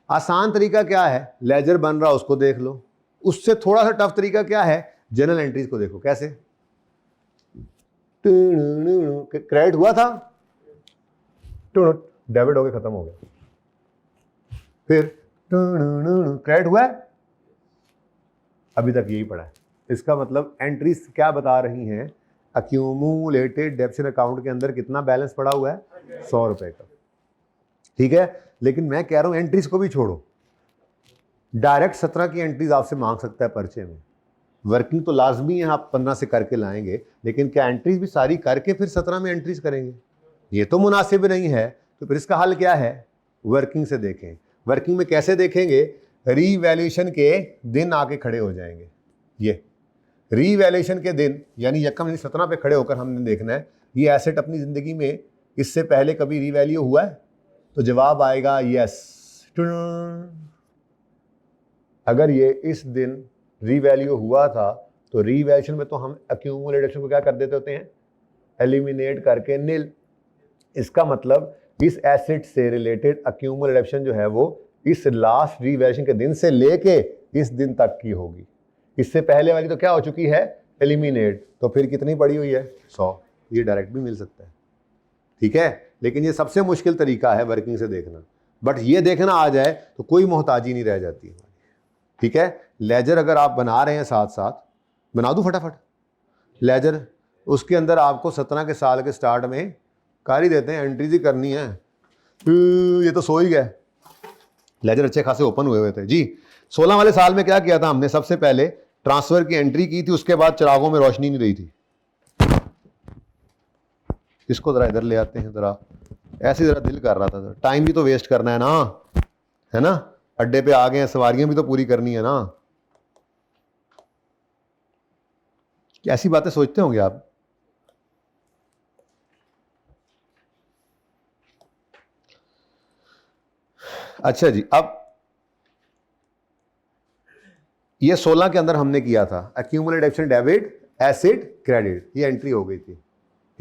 आसान तरीका क्या है, लेजर बन रहा उसको देख लो। उससे थोड़ा सा टफ तरीका क्या है, जनरल एंट्रीज को देखो। कैसे, क्रेडिट हुआ था, डेबिट हो गया, खत्म हो गया, फिर क्रेडिट हुआ है, अभी तक यही पड़ा है। इसका मतलब एंट्रीज क्या बता रही हैं, अक्यूमुलेटेड डेब्ट अकाउंट के अंदर कितना बैलेंस पड़ा हुआ है, 100 रुपए का। ठीक है, लेकिन मैं कह रहा हूं एंट्रीज को भी छोड़ो, डायरेक्ट 17 की एंट्रीज आपसे मांग सकता है पर्चे में। वर्किंग तो लाजमी है, आप 15 से करके लाएंगे, लेकिन क्या एंट्रीज भी सारी करके फिर 17 में एंट्रीज करेंगे, ये तो मुनासिब नहीं है। तो फिर इसका हल क्या है, वर्किंग से देखें। वर्किंग में कैसे देखेंगे, रीवैल्यूएशन के दिन आके खड़े हो जाएंगे। ये रीवैल्यूएशन के दिन यानी यकम 17 पे खड़े होकर हमने देखना है ये एसेट अपनी ज़िंदगी में इससे पहले कभी रीवैल्यू हुआ है, तो जवाब आएगा यस। अगर ये इस दिन रीवैल्यू हुआ था तो रीवैल्यूएशन में तो हम एक्यूमुलेशन को क्या कर देते होते हैं, एलिमिनेट करके नील। इसका मतलब इस एसेट से रिलेटेड एक्यूमुलेशन जो है वो इस लास्ट रीवैल्यूएशन के दिन से लेके इस दिन तक की होगी। इससे पहले वाली तो क्या हो चुकी है, एलिमिनेट। तो फिर कितनी पड़ी हुई है, 100। ये डायरेक्ट भी मिल सकता है, ठीक है, लेकिन ये सबसे मुश्किल तरीका है वर्किंग से देखना। बट ये देखना आ जाए तो कोई मोहताजी नहीं रह जाती है, ठीक है। लेजर अगर आप बना रहे हैं साथ साथ, बना दूं फटाफट लेजर, उसके अंदर आपको 17 के साल के स्टार्ट में कर ही देते हैं, एंट्रीज ही करनी है। ये तो सो ही गए, लेजर अच्छे खासे ओपन हुए हुए थे जी। 16 वाले साल में क्या किया था हमने, सबसे पहले ट्रांसफर की एंट्री की थी, उसके बाद चिरागों में रोशनी नहीं रही थी। इसको जरा इधर ले आते हैं, जरा ऐसे जरा दिल कर रहा था, टाइम भी तो वेस्ट करना है ना, अड्डे पे आ गए हैं, सवारियां भी तो पूरी करनी है ना। ऐसी बातें सोचते होंगे आप। अच्छा जी, अब ये 16 के अंदर हमने किया था accumulated action debit acid credit, ये एंट्री हो गई थी,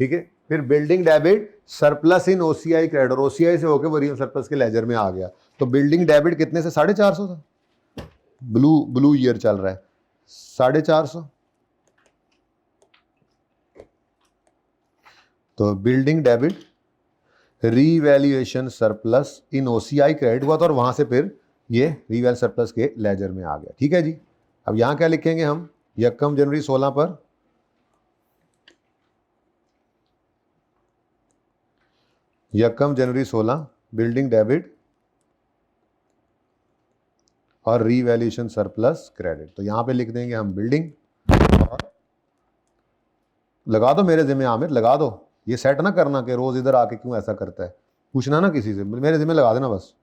ठीक है। फिर building debit surplus in OCI credit, और ओसीआई से होकर वो रियल सरप्लस के लेजर में आ गया। तो बिल्डिंग डेबिट कितने से, 450 था, ब्लू ईयर चल रहा है, 450। तो building debit revaluation surplus in OCI credit हुआ था, और वहां से फिर ये रीवैल्यू सरप्लस के लेजर में आ गया, ठीक है जी। अब यहां क्या लिखेंगे हम, यकम जनवरी 16 पर यकम जनवरी 16 बिल्डिंग डेबिट और रीवैल्यूएशन सरप्लस क्रेडिट। तो यहां पे लिख देंगे हम बिल्डिंग, और लगा दो मेरे जिम्मे आमिर, लगा दो, ये सेट ना करना कि रोज इधर आके क्यों ऐसा करता है, पूछना ना किसी से, मेरे जिम्मे लगा देना बस,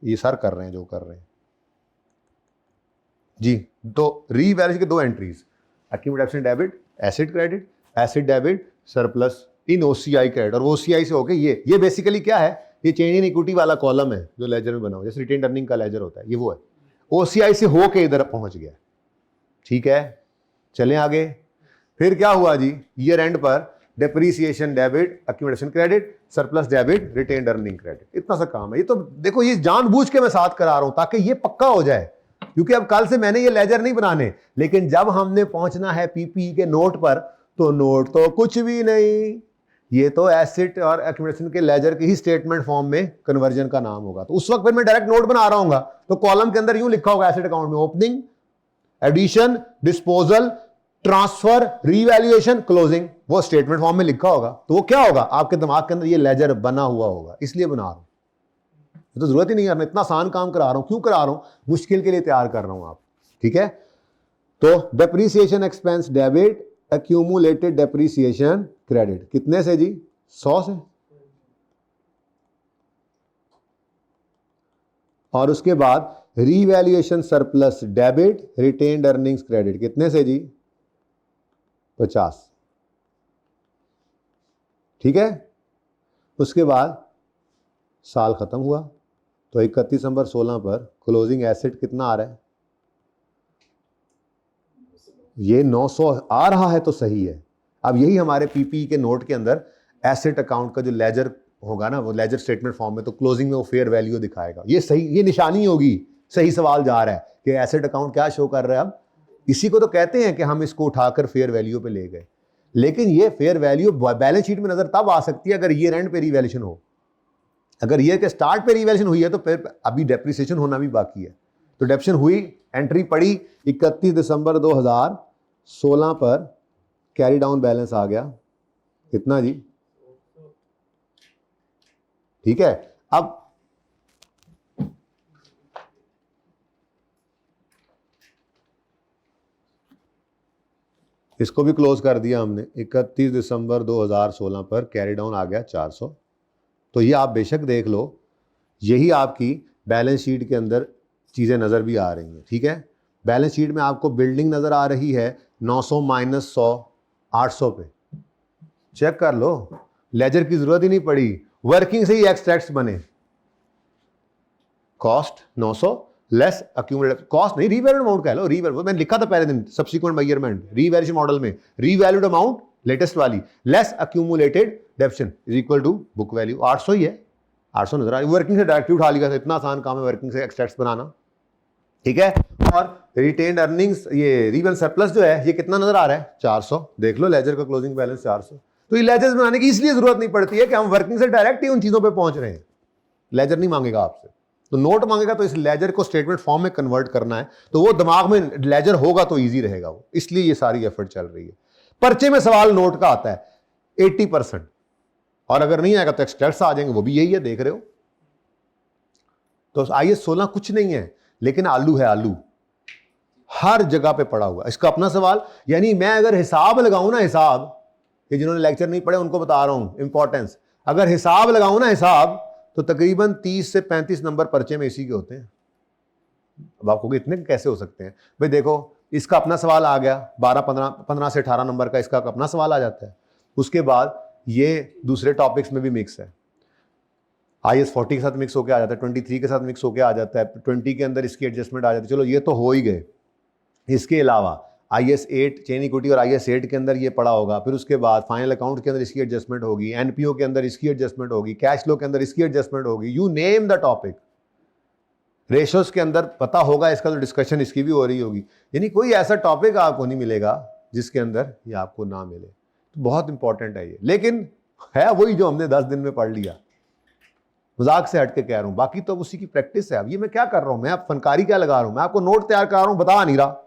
ये सर कर रहे हैं जो कर रहे हैं जी। तो रीवैल्यूएशन के दो entries, accumulated debit acid credit, acid debit surplus in OCI credit, और ओसीआई से होके ये बेसिकली क्या है, ये चेंज इन इक्विटी वाला कॉलम है जो लेजर में बना हुआ, जैसे रिटेन अर्निंग का लेजर होता है, ये वो है, ओसीआई से होके इधर पहुंच गया, ठीक है। चलें आगे, फिर क्या हुआ जी, ईयर एंड पर depreciation debit accumulation credit surplus debit retained earning credit, इतना सा काम है। ये तो देखो, ये जानबूझ के मैं साथ करा रहा हूं ताकि ये पक्का हो जाए, क्योंकि अब कल से मैंने ये लेजर नहीं बनाने, लेकिन जब हमने पहुंचना है पीपी के नोट पर, तो नोट तो कुछ भी नहीं, ये तो एसेट और एक्यूमुलेशन के लेजर की ही स्टेटमेंट फॉर्म में कन्वर्जन का नाम होगा। तो उस वक्त फिर मैं डायरेक्ट नोट बना रहा हूँ, तो कॉलम के अंदर यूं लिखा होगा एसेट अकाउंट में, opening, addition, disposal, transfer, revaluation, closing, वो स्टेटमेंट फॉर्म में लिखा होगा। तो वो क्या होगा, आपके दिमाग के अंदर ये लेजर बना हुआ होगा, इसलिए बना रहा हूं। तो जरूरत ही नहीं है, मैं इतना आसान काम करा रहा हूं, क्यों करा रहा हूं, मुश्किल के लिए तैयार कर रहा हूं आप, ठीक है। तो depreciation expense debit accumulated depreciation credit कितने से जी? 100 से। और उसके बाद revaluation surplus debit retained earnings credit कितने से जी? 50। ठीक है। उसके बाद साल खत्म हुआ तो 31 दिसंबर 16 पर क्लोजिंग एसेट कितना आ रहा है? ये 900 आ रहा है तो सही है। अब यही हमारे पीपी के नोट के अंदर एसेट अकाउंट का जो लेजर होगा ना, वो लेजर स्टेटमेंट फॉर्म में, तो क्लोजिंग में वो फेयर वैल्यू दिखाएगा। ये सही, ये निशानी होगी, सही सवाल जा रहा है कि एसेट अकाउंट क्या शो कर रहा है। अब इसी को तो कहते हैं कि हम इसको उठाकर फेयर वैल्यू पे ले गए। लेकिन ये फेयर वैल्यू बैलेंस शीट में नजर तब आ सकती है अगर ईयर एंड पे रिवैल्यूएशन हो। अगर ईयर के स्टार्ट पे रिवैल्यूएशन हुई है तो फिर अभी डेप्रिसिएशन होना भी बाकी है। तो डेप्रिसिएशन हुई, एंट्री पड़ी 31 दिसंबर 2016 पर, कैरी डाउन बैलेंस आ गया कितना जी? ठीक है। अब इसको भी क्लोज कर दिया हमने 31 दिसंबर 2016 पर, कैरी डाउन आ गया 400। तो ये आप बेशक देख लो, यही आपकी बैलेंस शीट के अंदर चीज़ें नज़र भी आ रही हैं। ठीक है। बैलेंस शीट में आपको बिल्डिंग नज़र आ रही है 900 माइनस 100 800 पे, चेक कर लो, लेजर की ज़रूरत ही नहीं पड़ी, वर्किंग से ही एक्सट्रैक्ट्स बने। कॉस्ट 900 लेस अक्यूमुलेटेड कॉस्ट, नहीं रीवैल्यूड अमाउंट कह लो, रीवैल्यूड मैंने लिखा था पहले दिन सब्सिक्वेंट मेजरमेंट रीवैल्यूएशन मॉडल में, रीवैल्यूड अमाउंट लेटेस्ट वाली less accumulated depreciation is equal to book value. 800 ही है, 800 नजर आ रही। वर्किंग से डायरेक्टली उठा लिया था, इतना आसान काम है वर्किंग से एक्सट्रैक्ट्स बनाना। ठीक है। और रिटेन्ड अर्निंग्स, ये रिवैल्यूएशन सरप्लस जो है, ये कितना नजर आ रहा है? 400। देख लो लेजर का क्लोजिंग बैलेंस 400। तो ये लेजर्स बनाने की इसलिए जरूरत नहीं पड़ती है कि हम वर्किंग से डायरेक्ट ही उन चीजों पे पहुंच रहे हैं। लेजर नहीं मांगेगा आपसे, तो नोट मांगेगा, तो इस लेजर को स्टेटमेंट फॉर्म में कन्वर्ट करना है, तो वो दिमाग में लेजर होगा तो इजी रहेगा वो, इसलिए ये सारी एफर्ट चल रही है। पर्चे में सवाल नोट का आता है 80%, और अगर नहीं आएगा तो एक्सट्रैक्ट्स आ जाएंगे, वो भी यही है, देख रहे हो। तो IAS 16 कुछ नहीं है, लेकिन आलू है, आलू हर जगह पे पड़ा हुआ। इसका अपना सवाल, यानी मैं अगर हिसाब लगाऊं ना, हिसाब, ये जिन्होंने लेक्चर नहीं पढ़े उनको बता रहा हूं इंपॉर्टेंस, अगर हिसाब लगाऊं ना, हिसाब, तो तकरीबन 30 से 35 नंबर पर्चे में इसी के होते हैं। अब आपको इतने कैसे हो सकते हैं भाई? देखो, इसका अपना सवाल आ गया 15 से 18 नंबर का, इसका अपना सवाल आ जाता है। उसके बाद ये दूसरे टॉपिक्स में भी मिक्स है, IAS 40 के साथ मिक्स होकर आ जाता है, 23 के साथ मिक्स होकर आ जाता है, 20 के अंदर इसकी एडजस्टमेंट आ जाती है। चलो ये तो हो ही गए। इसके अलावा IAS 8 चेन इक्विटी और IAS 8 के अंदर ये पड़ा होगा, फिर उसके बाद फाइनल अकाउंट के अंदर इसकी एडजस्टमेंट होगी, NPO के अंदर इसकी एडजस्टमेंट होगी, कैश फ्लो के अंदर इसकी एडजस्टमेंट होगी, you name the topic. Ratios के अंदर पता होगा, इसका तो डिस्कशन इसकी भी हो रही होगी। यानी कोई ऐसा टॉपिक आपको नहीं मिलेगा जिसके अंदर ये आपको ना मिले। तो बहुत इंपॉर्टेंट है ये, लेकिन है वही जो हमने 10 दिन में पढ़ लिया। मजाक से हट के कह रहा हूं, बाकी तो उसी की प्रैक्टिस है। अब ये मैं क्या कर रहा हूं, मैं अब फनकारी क्या लगा रहा हूं, मैं आपको नोट तैयार कर रहा हूं, बता नहीं रहा।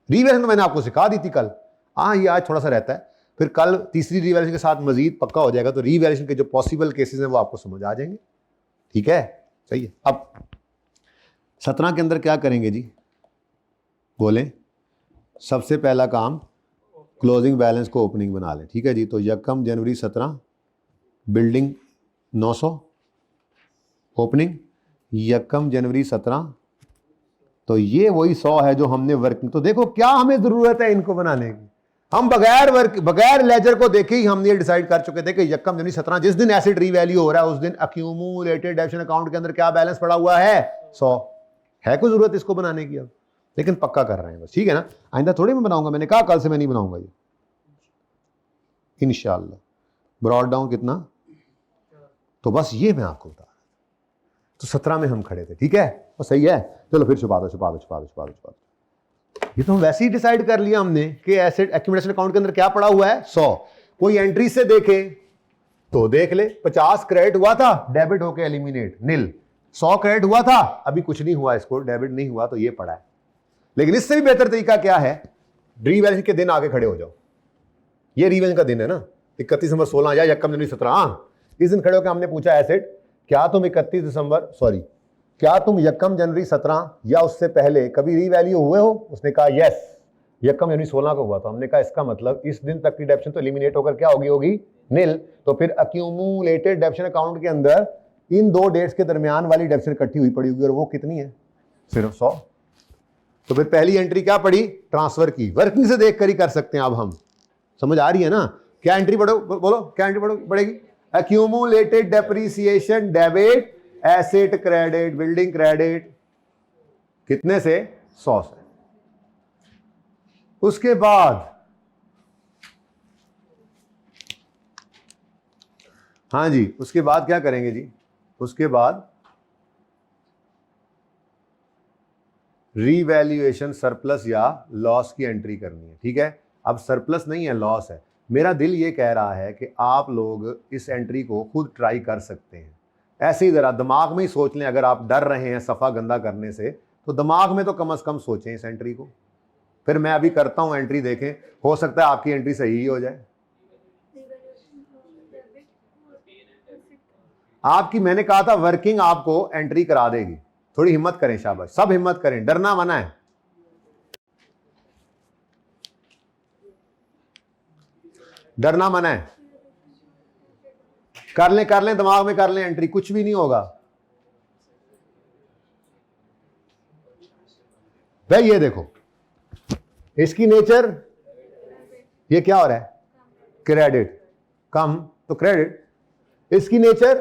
रिवैल्यूएशन तो मैंने आपको सिखा दी थी कल, हाँ ये आज थोड़ा सा रहता है, फिर कल तीसरी रिवैल्यूएशन के साथ मजीद पक्का हो जाएगा, तो रिवैल्यूएशन के जो पॉसिबल केसेस हैं वो आपको समझ आ जाएंगे। ठीक है, सही है। अब 17 के अंदर क्या करेंगे जी, बोलें। सबसे पहला काम, क्लोजिंग बैलेंस को ओपनिंग बना लें। ठीक है जी। तो 1 जनवरी 17 बिल्डिंग 900, ओपनिंग 1 जनवरी 17, तो ये वही 100 है जो हमने वर्किंग। तो देखो क्या हमें जरूरत है इनको बनाने की, हम बगैर लेजर को देखे ही हमने ये डिसाइड कर चुके थे कि 1 जनवरी 17 जिस दिन एसेट रीवैल्यू हो रहा है उस दिन अक्यूमुलेटेड डेप्शन अकाउंट के अंदर क्या बैलेंस पड़ा हुआ है? 100 है। कोई जरूरत इसको बनाने की अब, लेकिन पक्का कर रहे हैं बस। ठीक है ना, आइंदा थोड़ी मैं बनाऊंगा, मैंने कहा कल से मैं नहीं बनाऊंगा ये, इंशाल्लाह। ब्रॉड डाउन कितना, तो बस ये मैं आपको बता रहा। तो 17 में हम खड़े थे। ठीक है, और सही है। चलो फिर छुपा दो। ये तो हम वैसे ही डिसाइड कर लिया हमने कि एसेट एक्यूमुलेशन अकाउंट के अंदर क्या पड़ा हुआ है? 100। कोई एंट्री से देखे तो देख ले, 50 क्रेडिट हुआ था, डेबिट होके एलिमिनेट, नील। 100 क्रेडिट हुआ था, अभी कुछ नहीं हुआ, इसको डेबिट नहीं हुआ, तो ये पड़ा है। लेकिन इससे भी बेहतर तरीका क्या है, रीवैल्यूएशन के दिन आगे खड़े हो जाओ। ये रीवैल्यूएशन का दिन है ना, 31 दिसंबर 16 या 1 जनवरी 17, इस दिन खड़े होकर हमने पूछा एसेट, क्या तुम 1 जनवरी 17 या उससे पहले कभी रीवैल्यू हुए हो? उसने कहा यस। यकम यानी 16 को हुआ, तो हमने कहा इसका मतलब इस दिन तक की डेप्शन तो एलिमिनेट होकर क्या होगी नील। तो फिर अक्यूमुलेटेड डेप्शन अकाउंट के अंदर इन दो डेट्स के दरमियान वाली डेप्शन इकट्ठी हुई पड़ी होगी, और वो कितनी है? सिर्फ 100। तो फिर पहली एंट्री क्या पड़ी? ट्रांसफर की। वर्किंग से देख कर ही कर सकते हैं अब हम, समझ आ रही है ना? क्या एंट्री पढ़ो, बोलो क्या एंट्री पड़ेगी? Accumulated depreciation debit, asset credit, building credit, कितने से? 100 से। उसके बाद हाँ जी, उसके बाद क्या करेंगे जी? उसके बाद रीवैल्यूएशन सरप्लस या लॉस की एंट्री करनी है, ठीक है? अब सरप्लस नहीं है, लॉस है। मेरा दिल ये कह रहा है कि आप लोग इस एंट्री को खुद ट्राई कर सकते हैं। ऐसे ही जरा दिमाग में ही सोच लें, अगर आप डर रहे हैं सफ़ा गंदा करने से, तो दिमाग में तो कम से कम सोचें इस एंट्री को। फिर मैं अभी करता हूं एंट्री, देखें, हो सकता है आपकी एंट्री सही ही हो जाए। आपकी, मैंने कहा था वर्किंग आपको एंट्री करा देगी। थोड़ी हिम्मत करें, शाबाश, सब हिम्मत करें, डरना मना है। डरना मना है। कर लें दिमाग में कर लें एंट्री, कुछ भी नहीं होगा भाई। ये देखो, इसकी नेचर, ये क्या हो रहा है? क्रेडिट। कम तो क्रेडिट, इसकी नेचर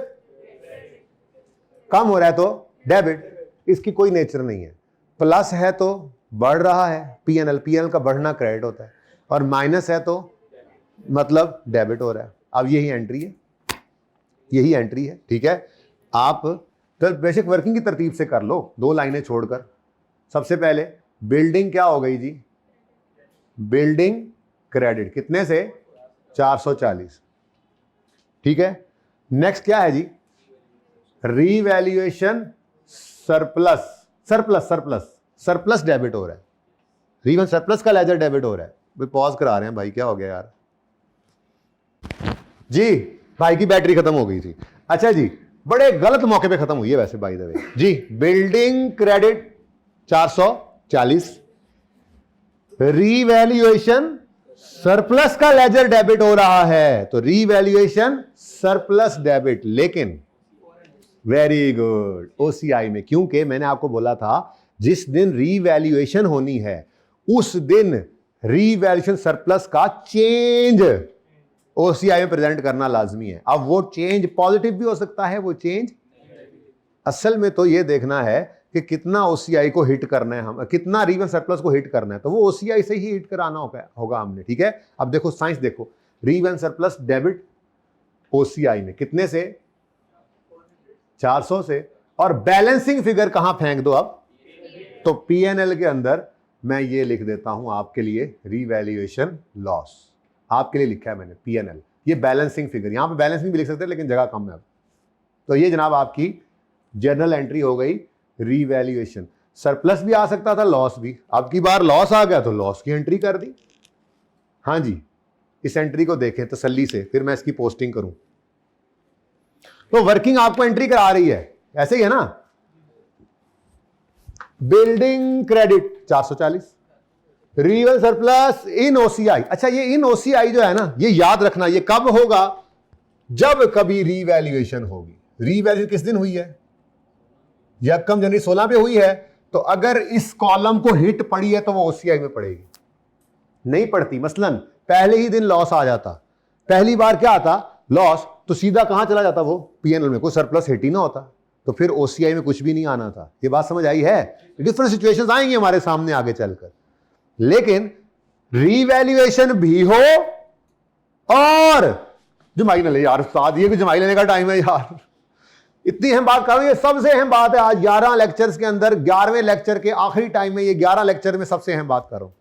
कम हो रहा है तो डेबिट। इसकी कोई नेचर नहीं है। प्लस है तो बढ़ रहा है, पीएनएल, पीएनएल का बढ़ना क्रेडिट होता है, और माइनस है तो मतलब डेबिट हो रहा है। अब यही एंट्री है, यही एंट्री है, ठीक है? आप तो बेसिक वर्किंग की तरतीब से कर लो, दो लाइनें छोड़कर। सबसे पहले बिल्डिंग क्या हो गई जी? बिल्डिंग क्रेडिट, कितने से? 440, ठीक है? नेक्स्ट क्या है जी? रीवैल्यूएशन सरप्लस, सरप्लस डेबिट हो रहा है। रीवन सरप्लस का लेजर डेबिट हो रहा है। भाई पॉज करा रहे हैं भाई, क्या हो गया यार जी? भाई की बैटरी खत्म हो गई थी। अच्छा जी, बड़े गलत मौके पे खत्म हुई है वैसे बाय द वे जी। बिल्डिंग क्रेडिट 440, रीवैल्यूएशन सरप्लस का लेजर डेबिट हो रहा है, तो रीवैल्यूएशन सरप्लस डेबिट। लेकिन वेरी गुड, ओसीआई में, क्योंकि मैंने आपको बोला था जिस दिन रीवैल्यूएशन होनी है उस दिन रीवैल्यूएशन सरप्लस का चेंज ओसीआई में प्रेजेंट करना लाजमी है। अब वो चेंज पॉजिटिव भी हो सकता है, वो चेंज असल में तो ये देखना है कि कितना ओसीआई को हिट करना है, हम कितना रीवन सरप्लस को हिट करना है, तो वो ओसीआई से ही हिट कराना होगा हमने, ठीक है? अब देखो साइंस देखो, रीवन सरप्लस डेबिट ओसीआई में कितने से? 400 से। और बैलेंसिंग फिगर कहां फेंक दो अब? तो पीएनएल के अंदर मैं ये लिख देता हूं आपके लिए, रीवैल्यूएशन लॉस आपके लिए लिखा है मैंने, पीएनएल। ये बैलेंसिंग फिगर, यहां पे बैलेंसिंग भी लिख सकते हैं लेकिन जगह कम है अब। तो ये जनाब आपकी जर्नल एंट्री हो गई रीवैल्यूएशन। सरप्लस भी आ सकता था, लॉस भी। अब की बार लॉस आ गया तो लॉस की एंट्री कर दी। हाँ जी, इस एंट्री को देखें तसल्ली से, फिर मैं इसकी पोस्टिंग करूं। तो वर्किंग आपको एंट्री करा रही है, ऐसे ही है ना? बिल्डिंग क्रेडिट 440, रीवन सरप्लस इन ओसीआई। अच्छा, ये इन ओसीआई जो है ना, ये याद रखना, ये कब होगा? जब कभी रीवैल्यूएशन होगी। रीवैल्यूएशन किस दिन हुई है? यकम जनवरी 16 पे हुई है। तो अगर इस कॉलम को हिट पड़ी है तो वो ओसीआई में पड़ेगी। नहीं पड़ती, मसलन पहले ही दिन लॉस आ जाता, पहली बार क्या आता? लॉस, तो सीधा कहां चला जाता वो? पीएनएल में। कोई सरप्लस हिट ही ना होता, तो फिर ओसीआई में कुछ भी नहीं आना था। ये बात समझ आई है? डिफरेंट सिचुएशंस आएंगे हमारे सामने आगे चलकर, लेकिन रीवैल्यूएशन भी हो और जमाई ना ले यार उस्ताद, ये भी जमाई लेने का टाइम है यार। इतनी अहम बात कर रहा हूं, ये सबसे अहम बात है आज 11 लेक्चर्स के अंदर, 11वें लेक्चर के आखिरी टाइम में, ये 11 लेक्चर में सबसे अहम बात कर रहा हूं।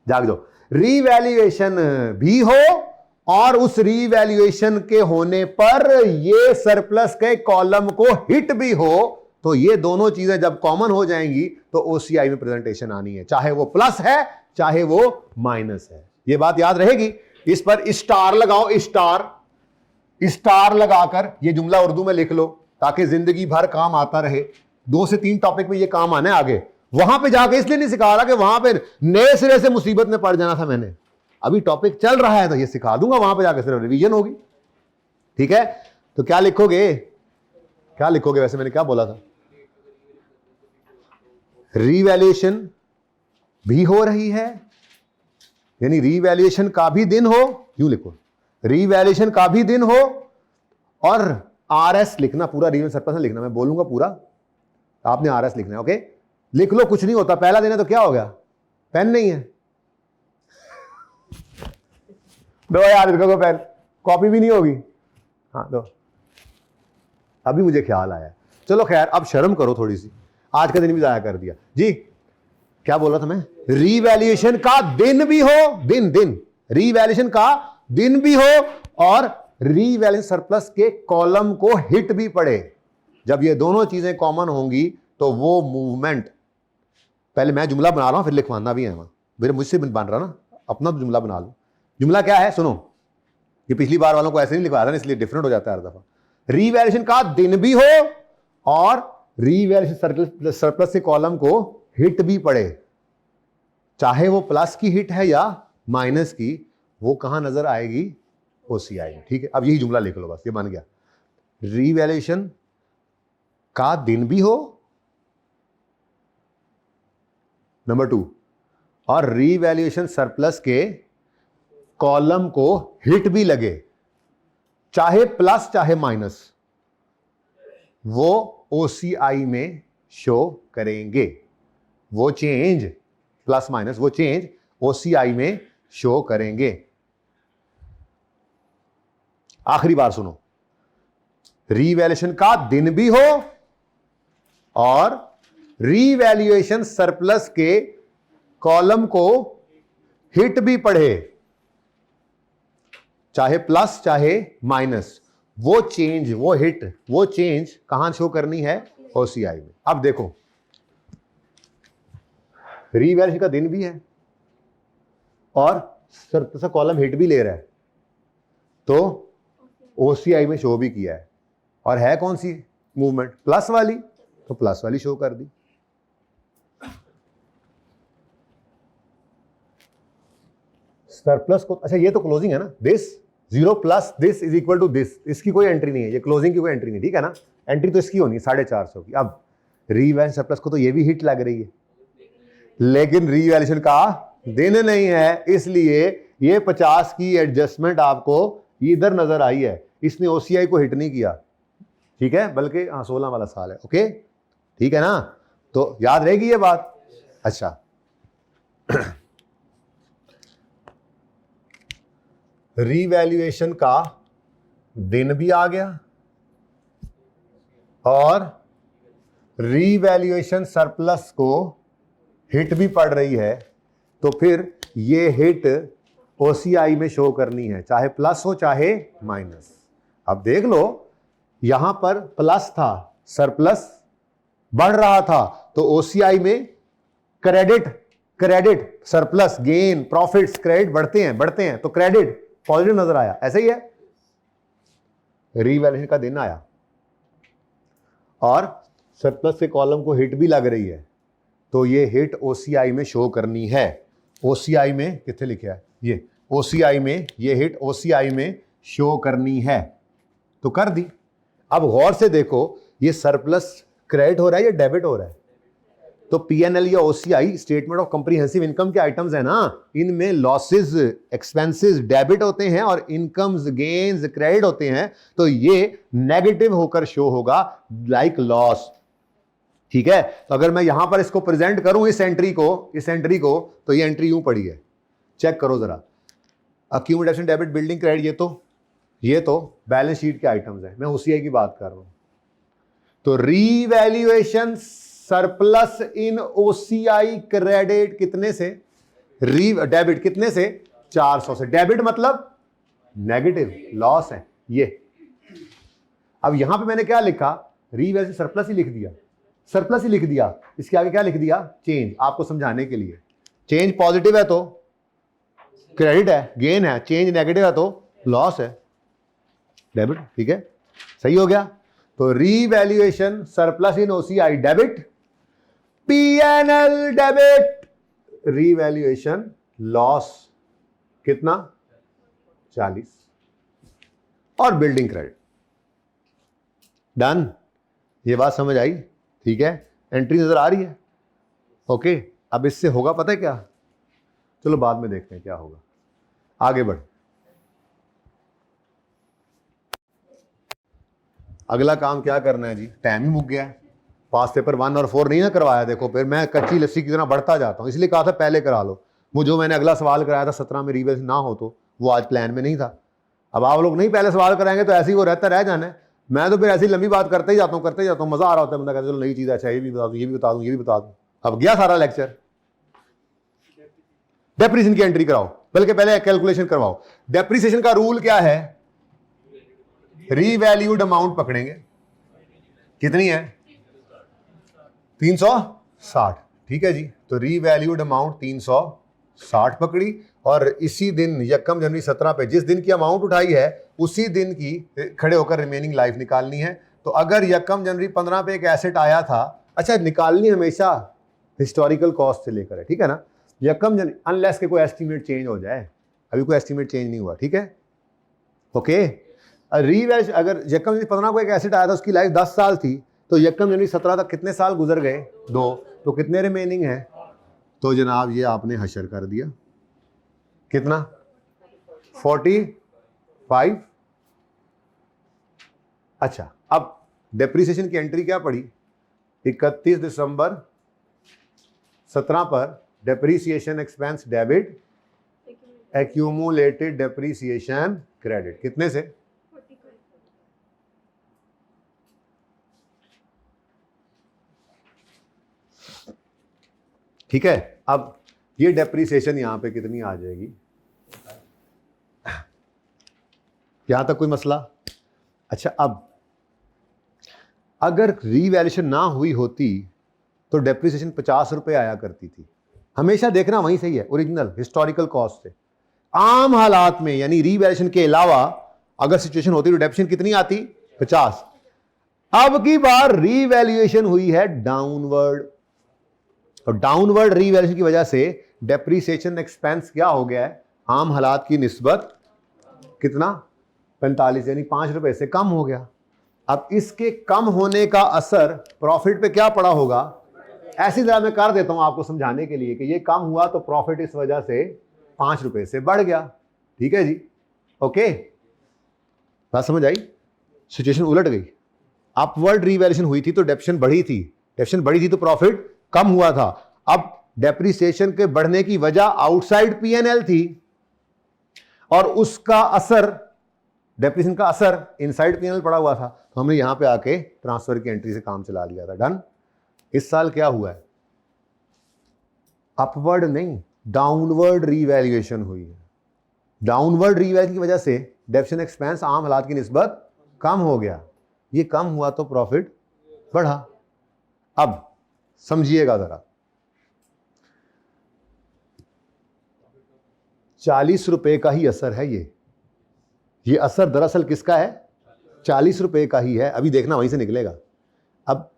जाग जाओ, रीवैल्यूएशन भी हो और उस रीवैल्यूएशन के होने पर ये सरप्लस के कॉलम को हिट भी हो, तो ये दोनों चीजें जब कॉमन हो जाएंगी तो ओसीआई में प्रेजेंटेशन आनी है, चाहे वो प्लस है चाहे वो माइनस है। ये बात याद रहेगी। इस पर स्टार लगाओ, स्टार लगाकर ये जुमला उर्दू में लिख लो ताकि जिंदगी भर काम आता रहे। 2 से 3 टॉपिक में ये काम आना है आगे। वहां पे जाके इसलिए नहीं सिखा रहा कि वहां पे नए सिरे से मुसीबत में पड़ जाना था मैंने, अभी टॉपिक चल रहा है तो ये सिखा दूंगा, वहां पे जाके सिर्फ रिवीजन होगी। ठीक है, तो क्या लिखोगे, क्या लिखोगे, वैसे मैंने क्या बोला था, रीवैल्यूएशन भी हो रही है, यानी रीवैल्यूएशन का भी दिन हो, यूं लिखो, रीवैल्यूएशन का भी दिन हो, और आरएस लिखना, पूरा रीवैल्यूएशन सरप्लस लिखना, मैं बोलूंगा पूरा, आपने आरएस लिखना है। ओके, लिख लो, कुछ नहीं होता, पहला दिन है तो क्या हो गया, पेन नहीं है, दो यार इसको पेन, कॉपी भी नहीं होगी, हाँ दो, अभी मुझे ख्याल आया। चलो खैर, अब शर्म करो थोड़ी सी, आज का दिन भी जाया कर दिया जी। क्या बोला था मैं, रीवैल्यूएशन का दिन भी हो, दिन दिन रीवैल्यूएशन का दिन भी हो, और रीवैल्यूएशन सरप्लस के कॉलम को हिट भी पड़े। जब ये दोनों चीजें कॉमन होंगी तो वो मूवमेंट, पहले मैं जुमला बना रहा हूं फिर लिखवाना भी है वहां, मेरे मुझसे बन रहा ना, अपना जुमला बना लो। जुमला क्या है सुनो, ये पिछली बार वालों को ऐसे नहीं लिखवाया था, इसलिए डिफरेंट हो जाता है हर दफा। रीवैल्यूएशन का दिन भी हो और रीवैल्यूएशन सरप्लस के कॉलम को हिट भी पड़े, चाहे वो प्लस की हिट है या माइनस की, वो कहां नजर आएगी, ओसीआई में। ठीक है, अब यही जुमला लिख लो बस, ये बन गया, रीवैल्यूएशन का दिन भी हो, नंबर 2, और रीवैल्यूएशन सरप्लस के कॉलम को हिट भी लगे, चाहे प्लस चाहे माइनस, वो ओसीआई में शो करेंगे, वो चेंज प्लस माइनस, वो चेंज ओसीआई में शो करेंगे। आखिरी बार सुनो, रीवैल्यूएशन का दिन भी हो और रीवैल्यूएशन सरप्लस के कॉलम को हिट भी पढ़े, चाहे प्लस चाहे माइनस, वो चेंज, वो हिट, वो चेंज कहां शो करनी है, ओसीआई में। अब देखो, रीवैल्यूएशन का दिन भी है और सरप्लस का कॉलम हिट भी ले रहा है, तो ओसीआई में शो भी किया है, और है कौन सी मूवमेंट, प्लस वाली, तो प्लस वाली शो कर दी। सरप्लस को, अच्छा ये तो क्लोजिंग है ना, this 0 plus this is equal to this, इसकी कोई एंट्री नहीं है, ये क्लोजिंग की कोई एंट्री नहीं, ठीक है ना, एंट्री तो इसकी होनी है 450 की। अब रीवैल्यूएशन सरप्लस को तो ये भी हिट लग रही है, लेकिन रीवैल्यूएशन का दिन नहीं है, इसलिए ये 50 की एडजस्टमेंट आपको इधर नजर आई है, इसने ओसीआई को हिट नहीं किया, ठीक है, बल्कि हाँ 16 वाला साल है। ओके, ठीक है ना, तो याद रहेगी ये बात। अच्छा रीवैल्यूएशन का दिन भी आ गया और रीवैल्यूएशन सरप्लस को हिट भी पड़ रही है, तो फिर ये हिट ओसीआई में शो करनी है, चाहे प्लस हो चाहे माइनस। अब देख लो, यहां पर प्लस था, सरप्लस बढ़ रहा था, तो ओसीआई में credit, credit surplus gain profits credit बढ़ते हैं, तो क्रेडिट पॉजिटिव नजर आया, ऐसा ही है। रीवैल्यूएशन का दिन आया और सरप्लस के कॉलम को हिट भी लग रही है, तो ये हिट ओसीआई में शो करनी है। ओसीआई में कितने लिखे है, ये ओसीआई में, ये हिट ओसीआई में शो करनी है, तो कर दी। अब गौर से देखो, ये सरप्लस क्रेडिट हो रहा है या डेबिट हो रहा है, तो पीएनएल या OCI statement of comprehensive income के आइटम्स है ना, इनमें लॉसेस एक्सपेंसेस डेबिट होते हैं और इनकम्स गेन्स क्रेडिट होते हैं, तो ये नेगेटिव होकर शो होगा लाइक लॉस, ठीक है। तो अगर मैं यहां पर इसको प्रेजेंट करूं इस एंट्री को, तो ये एंट्री यूं पड़ी है, चेक करो जरा, अक्यूमुलेशन डेबिट बिल्डिंग क्रेडिट, ये तो बैलेंस शीट के आइटम्स है, मैं ओसीआई की बात कर रहा हूं। तो revaluation surplus in OCI credit कितने से, डेबिट कितने से, 400 से। डेबिट मतलब नेगेटिव लॉस है ये। अब यहां पे मैंने क्या लिखा, रीवैल्यूएशन सरप्लस ही लिख दिया, सरप्लस ही लिख दिया, इसके आगे क्या लिख दिया, चेंज, आपको समझाने के लिए। चेंज पॉजिटिव है तो क्रेडिट है, गेन है, चेंज नेगेटिव है तो लॉस है, डेबिट, ठीक है, सही हो गया। तो revaluation surplus in OCI debit, P&L debit, revaluation loss कितना 40 और बिल्डिंग क्रेडिट। डन, ये बात समझ आई? ठीक है, एंट्री नजर आ रही है? ओके, अब इससे होगा पता है क्या, चलो बाद में देखते हैं क्या होगा, आगे बढ़। अगला काम क्या करना है जी, टाइम ही मुक गया है, पास पेपर 1 और 4 नहीं ना करवाया। देखो फिर मैं कच्ची लस्सी की तरह बढ़ता जाता हूँ, इसलिए कहा था पहले करा लो। वो जो मैंने अगला सवाल कराया था 17 में रिवर्स ना हो तो वो आज प्लान में नहीं था। अब आप लोग नहीं पहले सवाल कराएंगे तो ऐसे ही वो रहता रह जाना है। मैं तो फिर ऐसी लंबी बात करते ही जाता हूँ, मजा आ रहा होता है, बंदा कहता है चलो नई चीज़ अच्छा ये भी बता दूँ, ये भी बता दूँ, ये भी बता दूँ। अब गया सारा लेक्चर। डेप्रिसिएशन की एंट्री कराओ, बल्कि पहले कैलकुलेशन करवाओ। डेप्रिसिएशन का रूल क्या है, रीवैल्यूड अमाउंट पकड़ेंगे, कितनी है 360, ठीक है जी। तो रीवैल्यूड अमाउंट 360 पकड़ी और इसी दिन यकम जनवरी 17 पे जिस दिन की अमाउंट उठाई है उसी दिन की खड़े होकर रिमेनिंग लाइफ निकालनी है। तो अगर यकम जनवरी 15 पे एक एसेट आया था, अच्छा निकालनी हमेशा हिस्टोरिकल कॉस्ट से लेकर है, ठीक है ना, यकम जनवरी, अनलेस के कोई एस्टिमेट चेंज हो जाए, अभी कोई एस्टिमेट चेंज नहीं हुआ, ठीक है, ओके। रीवैल्यूएशन अगर यकम जनवरी 15 को एक एसेट आया था, उसकी लाइफ 10 साल थी, तो यकम जनवरी 17 तक कितने साल गुजर गए, 2, तो कितने रिमेनिंग है, तो जनाब ये आपने हशर कर दिया, कितना 45। अच्छा, अब डेप्रिसिएशन की एंट्री क्या पड़ी, 31 दिसंबर 17 पर depreciation expense debit, accumulated depreciation credit, कितने से 45। ठीक है। अब ये डेप्रिसिएशन यहां पे कितनी आ जाएगी, यहां तक कोई मसला? अच्छा, अब अगर रीवैल्यूएशन ना हुई होती तो डेप्रिसिएशन 50 रुपए आया करती थी, हमेशा देखना वहीं सही है, ओरिजिनल हिस्टोरिकल कॉस्ट से। आम हालात में यानी रीवैल्यूएशन के अलावा अगर सिचुएशन होती तो डेप्रिसिएशन कितनी आती, 50। अब की बार रीवैल्यूएशन हुई है डाउनवर्ड, और डाउनवर्ड रीवैल्यूएशन की वजह से डेप्रिसिएशन एक्सपेंस क्या हो गया है, आम हालात की निस्बत कितना 45 यानी 5 रुपए से कम हो गया। अब इसके कम होने का असर प्रॉफिट पे क्या पड़ा होगा, ऐसी तरह मैं कर देता हूं आपको समझाने के लिए कि ये कम हुआ तो प्रॉफिट इस वजह से 5 रुपए से बढ़ गया, ठीक है जी, ओके, बात समझ आई? सिचुएशन उलट गई, अपवर्ड रीवैल्यूएशन हुई थी तो डेप्रिसिएशन बढ़ी थी तो प्रॉफिट कम हुआ था। अब डेप्रिसिएशन के बढ़ने की वजह आउटसाइड पीएनएल थी और उसका असर, डेप्रिसिएशन का असर इनसाइड पीएनएल पड़ा हुआ था, तो हमने यहां पे आके ट्रांसफर की एंट्री से काम चला लिया था। डन। इस साल क्या हुआ है, अपवर्ड नहीं डाउनवर्ड रीवैल्यूएशन हुई है। डाउनवर्ड रीवैल्यूएशन की वजह से डेप्रिसिएशन एक्सपेंस आम हालात की निस्बत कम हो गया, ये कम हुआ तो प्रॉफिट बढ़ा। अब समझिएगा जरा, 40 रुपए का ही असर है ये असर दरअसल किसका है, 40 रुपए का ही है, अभी देखना वहीं से निकलेगा। अब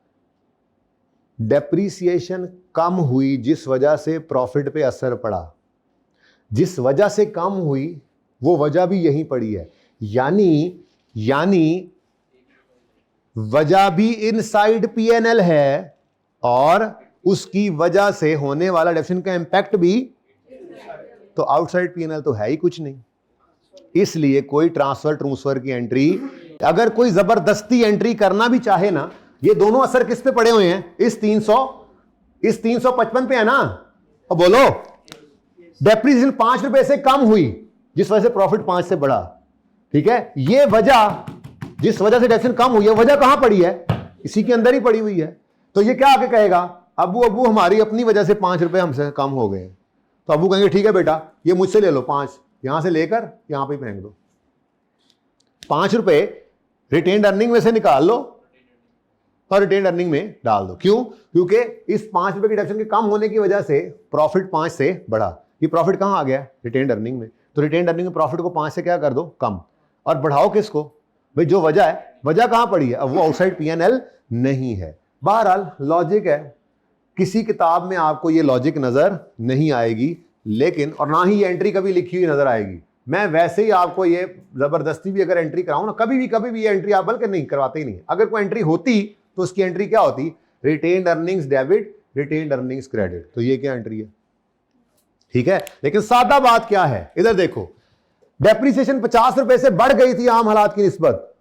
डेप्रिसिएशन कम हुई जिस वजह से प्रॉफिट पे असर पड़ा, जिस वजह से कम हुई वो वजह भी यहीं पड़ी है, यानी वजह भी इनसाइड पीएनएल है और उसकी वजह से होने वाला डेप्रिसिएशन का इंपैक्ट भी, तो आउटसाइड पीएनएल तो है ही कुछ नहीं, इसलिए कोई ट्रांसफर की एंट्री, अगर कोई जबरदस्ती एंट्री करना भी चाहे ना, ये दोनों असर किस पे पड़े हुए हैं, इस 355 पे है ना, अब बोलो डेप्रिसिएशन 5 रुपए से कम हुई जिस वजह से प्रॉफिट 5 से बढ़ा, ठीक है, ये वजह जिस वजह से डेप्रिसिएशन कम हुई है वजह कहां पड़ी है, इसी के अंदर ही पड़ी हुई है। तो ये क्या आके कहेगा, अबू हमारी अपनी वजह से 5 रुपए हमसे कम हो गए, तो अबू कहेंगे ठीक है बेटा ये मुझसे ले लो 5, यहां से लेकर यहां पे फेंक दो, 5 रुपए रिटेन्ड अर्निंग में से निकाल लो और रिटेन्ड अर्निंग में डाल दो। क्यों, क्योंकि इस 5 रुपए की डेप्रिसिएशन के कम होने की वजह से प्रॉफिट 5 से बढ़ा, ये प्रॉफिट कहां आ गया, रिटेन्ड अर्निंग में, तो रिटेन्ड अर्निंग में प्रॉफिट को 5 से क्या कर दो कम, और बढ़ाओ किसको भाई, जो वजह है, वजह कहां पड़ी है, अब वो आउटसाइड पीएनएल नहीं है। बहरहाल लॉजिक है, किसी किताब में आपको ये लॉजिक नजर नहीं आएगी, लेकिन और ना ही ये एंट्री कभी लिखी हुई नजर आएगी। मैं वैसे ही आपको ये जबरदस्ती भी अगर एंट्री कराऊं ना, कभी भी ये एंट्री आप बल्कि नहीं करवाते ही नहीं। अगर कोई एंट्री होती तो उसकी एंट्री क्या होती, retained earnings debit, retained earnings credit. तो ये क्या एंट्री है, ठीक है। लेकिन सादा बात क्या है, इधर देखो, डेप्रिसिएशन 50 रुपए से बढ़ गई थी आम हालात की निस्बत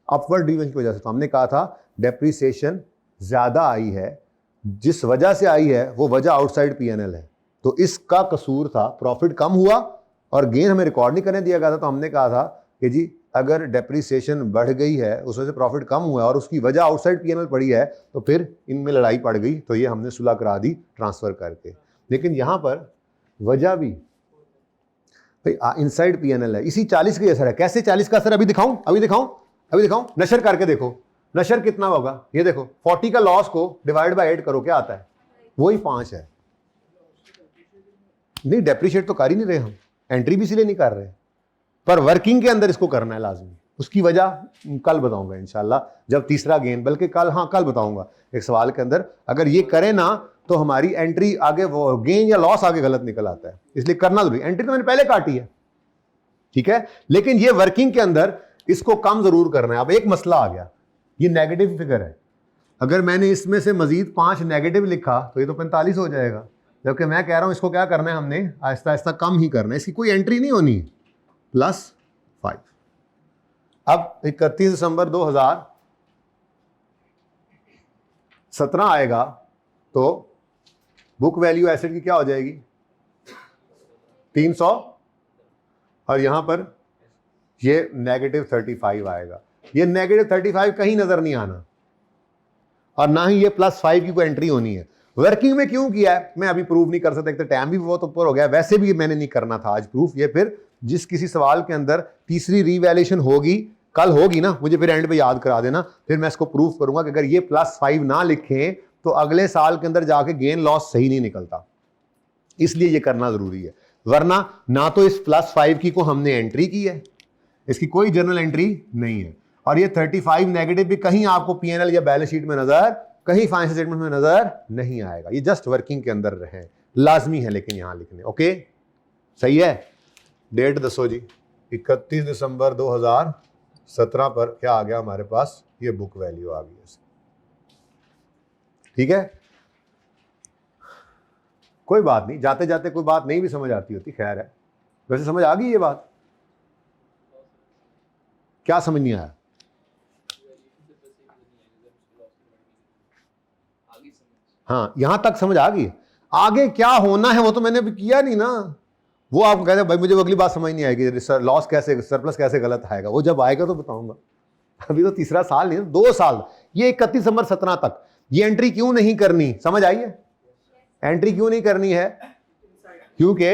अपवर्ड डिवीजन की वजह से। तो हमने कहा था डेप्रिसिएशन ज्यादा आई है, जिस वजह से आई है वो वजह आउटसाइड पीएनएल है, तो इसका कसूर था, प्रॉफिट कम हुआ और गेन हमें रिकॉर्ड नहीं करने दिया गया था। तो हमने कहा था कि जी अगर डेप्रिसिएशन बढ़ गई है, उस वजह से प्रॉफिट कम हुआ है और उसकी वजह आउटसाइड पीएनएल पड़ी है, तो फिर इनमें लड़ाई पड़ गई, तो ये हमने सुलह करा दी ट्रांसफर करके। लेकिन यहां पर वजह भी भाई इनसाइड पीएनएल है, इसी 40 का असर है। कैसे 40 का असर, अभी दिखाऊं, नशर करके देखो, नशर कितना होगा, ये देखो 40 का लॉस को डिवाइड बाय 8 करो, क्या आता है, वही 5 है। नहीं, डेप्रिशिएट तो कर ही नहीं रहे हम, एंट्री भी इसलिए नहीं कर रहे, पर वर्किंग के अंदर इसको करना है लाजमी। उसकी वजह कल बताऊंगा इंशाल्लाह, जब तीसरा गेन, बल्कि कल बताऊंगा एक सवाल के अंदर। अगर ये करें ना तो हमारी एंट्री आगे वो गेन या लॉस आगे गलत निकल आता है, इसलिए करना जरूरी। एंट्री तो मैंने पहले काटी है, ठीक है, लेकिन ये वर्किंग के अंदर इसको कम जरूर करना है। अब एक मसला आ गया, ये नेगेटिव फिगर है, अगर मैंने इसमें से मजीद 5 नेगेटिव लिखा तो ये तो 45 हो जाएगा, जबकि मैं कह रहा हूं इसको क्या करना है, हमने आहिस्ता आहिस्ता कम ही करना है, इसकी कोई एंट्री नहीं होनी, +5। अब 31 दिसंबर 2017 आएगा तो बुक वैल्यू एसेट की क्या हो जाएगी, 300, और यहां पर ये -35 आएगा। ये -35 कहीं नजर नहीं आना, और ना ही ये +5 की कोई एंट्री होनी है। वर्किंग में क्यों किया है मैं अभी प्रूव नहीं कर सकता, एक तो टाइम भी बहुत ऊपर हो गया, वैसे भी मैंने नहीं करना था आज प्रूफ। ये फिर जिस किसी सवाल के अंदर तीसरी रीवैल्यूएशन होगी, कल होगी ना, मुझे फिर एंड पे याद करा देना, फिर मैं इसको प्रूफ करूंगा कि अगर ये +5 ना लिखें तो अगले साल के अंदर जाके गेन लॉस सही नहीं निकलता, इसलिए ये करना जरूरी है। वरना ना तो इस +5 की को हमने एंट्री की है, इसकी कोई जर्नल एंट्री नहीं है, और ये 35 नेगेटिव भी कहीं आपको पीएनएल या बैलेंस शीट में नजर, कहीं फाइनेंशियल स्टेटमेंट में नजर नहीं आएगा। ये जस्ट वर्किंग के अंदर रहे, लाजमी है लेकिन यहां लिखने। ओके, सही है। डेट दसो जी, 31 दिसंबर 2017 पर क्या आ गया हमारे पास, ये बुक वैल्यू आ गई, ठीक है। कोई बात नहीं, जाते जाते कोई बात नहीं भी समझ आती होती, खैर है। वैसे समझ आ गई ये बात, क्या समझ नहीं आया, हाँ यहां तक समझ आ गई, आगे क्या होना है वो तो मैंने अभी किया नहीं ना। वो आप कहते हैं भाई मुझे अगली बात समझ नहीं आएगी, लॉस कैसे, सरप्लस कैसे गलत आएगा, वो जब आएगा तो बताऊंगा। अभी तो तीसरा साल नहीं, 2 साल, ये 31 दिसंबर 17 तक ये एंट्री क्यों नहीं करनी, समझ आई है। एंट्री क्यों नहीं करनी है, क्योंकि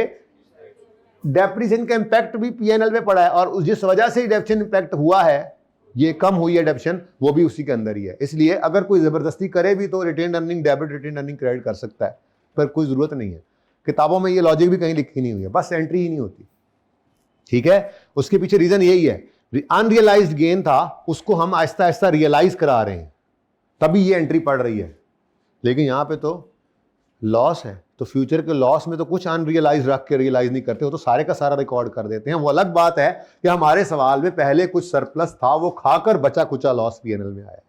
डेप्रिसिएशन का इंपैक्ट भी पीएनएल में पड़ा है, और जिस वजह से डेप्रिसिएशन इंपैक्ट हुआ है, ये कम हुई है डेप्रिसिएशन, वो भी उसी के अंदर ही है। इसलिए अगर कोई जबरदस्ती करे भी तो retained earning debit, retained earning credit कर सकता है, पर कोई जरूरत नहीं है। किताबों में ये लॉजिक भी कहीं लिखी नहीं हुई है, बस एंट्री ही नहीं होती, ठीक है। उसके पीछे रीजन यही है, अनरियलाइज्ड गेन था, उसको हम आहिस्ता आहिस्ता रियलाइज करा रहे हैं, तभी ये एंट्री पड़ रही है। लेकिन यहां पे तो लॉस है, तो फ्यूचर के लॉस में तो कुछ अनरियलाइज रख के रियलाइज नहीं करते हो, तो सारे का सारा रिकॉर्ड कर देते हैं। वो अलग बात है कि हमारे सवाल में पहले कुछ सरप्लस था, वो खाकर बचा कुचा लॉस पीएनएल में आया,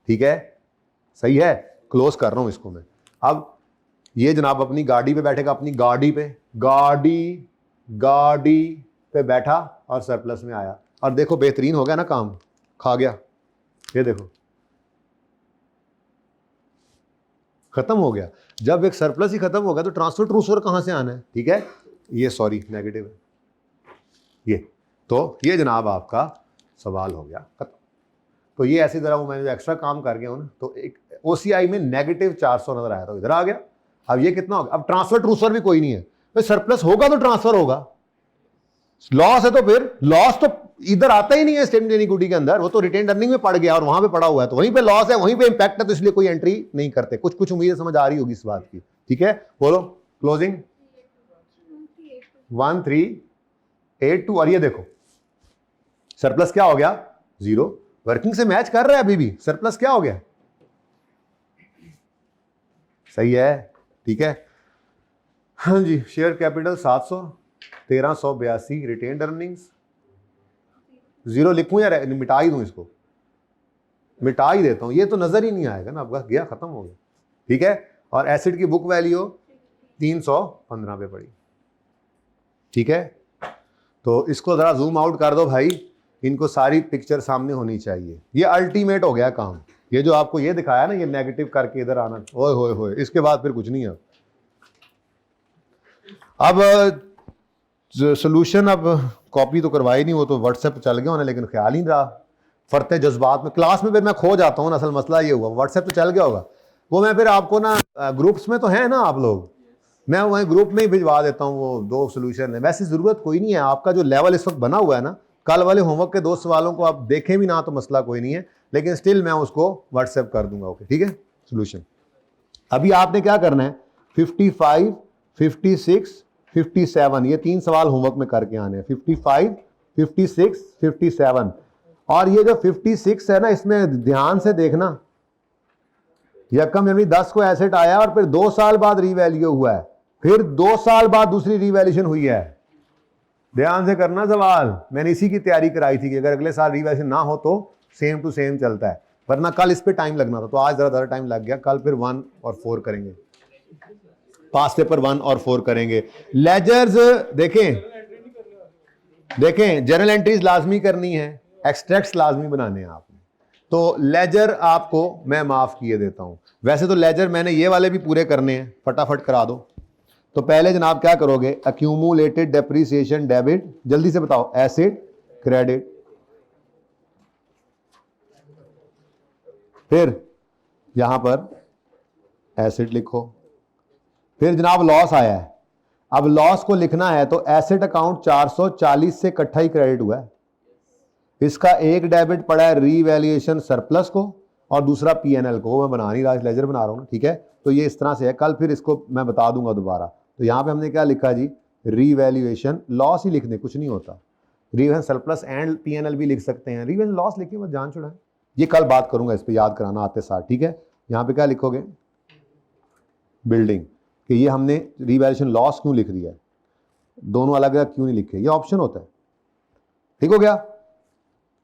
ठीक है, सही है। क्लोज कर रहा हूं इसको मैं। अब ये जनाब अपनी गाड़ी पे बैठेगा, अपनी गाड़ी पे बैठा और सरप्लस में आया, और देखो बेहतरीन हो गया ना, काम खा गया, ये देखो खत्म हो गया। जब एक सरप्लस ही खत्म हो गया तो ट्रांसफर ट्रूसफर कहां से आना है, ठीक है। ये सॉरी नेगेटिव है ये, तो ये जनाब आपका सवाल हो गया खत्म। तो ये ऐसी तरह वो मैंने जो एक्स्ट्रा काम कर गया हूं ना, तो एक ओसीआई में -400 नजर आया था, इधर आ गया। अब ये कितना होगा, अब ट्रांसफर ट्रूसफर भी कोई नहीं है, तो सरप्लस होगा तो ट्रांसफर होगा, लॉस है तो फिर लॉस तो इधर आता ही नहीं है स्टेटमेंट इक्विटी के अंदर, वो तो रिटेन्ड अर्निंग में पड़ गया और वहां पे पड़ा हुआ है, तो वहीं पे लॉस है, वहीं पे इंपैक्ट है, तो इसलिए कोई एंट्री नहीं करते। कुछ उम्मीदें समझ आ रही होगी इस बात की, ठीक है। बोलो क्लोजिंग 1382, और ये देखो सरप्लस क्या हो गया, 0, वर्किंग से मैच कर रहा है अभी भी, सरप्लस क्या हो गया, सही है, ठीक है। हाँ जी, शेयर कैपिटल 700, 1382, रिटेन्ड अर्निंग्स 0 लिखूं या मिटा ही दूं इसको? मिटा ही देता हूं, ये तो नजर ही नहीं आएगा ना, आपका गया, खत्म हो गया, ठीक है। और एसिड की बुक वैल्यू 315 पे पड़ी, ठीक है। तो इसको जरा जूम आउट कर दो भाई, इनको सारी पिक्चर सामने होनी चाहिए। ये अल्टीमेट हो गया काम। ये जो आपको ये दिखाया ना, ये नेगेटिव करके इधर आना, ओए होए होए, इसके बाद फिर कुछ नहीं है। अब सोल्यूशन अब कॉपी तो करवाई नहीं, वो तो व्हाट्सएप पे चल गया होना, लेकिन ख्याल ही नहीं रहा, फरते जज्बात में क्लास में फिर मैं खो जाता हूँ ना। असल मसला ये हुआ, व्हाट्सएप पे चल गया होगा वो, मैं फिर आपको ना ग्रुप्स में तो है ना आप लोग, मैं वहीं ग्रुप में ही भिजवा देता हूँ वो 2 सोल्यूशन है। वैसे ज़रूरत कोई नहीं है, आपका जो लेवल इस वक्त बना हुआ है ना, कल वाले होमवर्क के 2 सवालों को आप देखें भी ना तो मसला कोई नहीं है, लेकिन स्टिल मैं उसको व्हाट्सएप कर दूंगा, ओके, ठीक है। सोल्यूशन अभी आपने क्या करना है, 55, 56, 57, ये 3 सवाल होमवर्क में करके आने हैं। 55, 56, 57, और ये जो 56 है ना, इसमें ध्यान से देखना, यकम जनवरी 10 को एसेट आया और फिर 2 साल बाद रीवैल्यू हुआ है, फिर 2 साल बाद दूसरी रीवैल्यूएशन हुई है। ध्यान से करना सवाल, मैंने इसी की तैयारी कराई थी कि अगर अगले साल रीवैल्यूएशन ना हो तो सेम टू सेम चलता है, वरना कल इस पे टाइम लगना था, तो आज जरा टाइम लग गया। कल फिर 1 और 4 करेंगे, पास पेपर 1 और 4 करेंगे। लेजर्स देखें, जर्नल एंट्रीज लाजमी करनी है, एक्सट्रैक्ट्स लाजमी बनाने हैं आपने। तो लेजर आपको मैं माफ किए देता हूं, वैसे तो लेजर मैंने ये वाले भी पूरे करने हैं, फटाफट करा दो। तो पहले जनाब क्या करोगे, अक्यूमुलेटेड डेप्रिसिएशन डेबिट, जल्दी से बताओ, एसेट क्रेडिट, फिर यहां पर एसेट लिखो, फिर जनाब लॉस आया है। अब लॉस को लिखना है तो एसेट अकाउंट 440 से इकट्ठा ही क्रेडिट हुआ है, इसका एक डेबिट पड़ा है रीवैल्यूएशन सरप्लस को और दूसरा पीएनएल को, वो मैं बना नहीं रहा, लेजर बना रहा हूं ना, ठीक है। तो ये इस तरह से है, कल फिर इसको मैं बता दूंगा दोबारा। तो यहां पे हमने क्या लिखा जी, रीवैल्यूएशन लॉस ही लिखने, कुछ नहीं होता, रीवैल्यूएशन सरप्लस एंड पीएनएल भी लिख सकते हैं, रीवैल्यूएशन लॉस लिखिए, बस जान छुड़ाएं। ये कल बात करूंगा, इस पर याद कराना आते साथ, ठीक है। यहाँ पे क्या लिखोगे, बिल्डिंग, कि ये हमने रीवैल्यूएशन लॉस क्यों लिख दिया है, दोनों अलग अलग क्यों नहीं लिखे, ये ऑप्शन होता है, ठीक हो गया।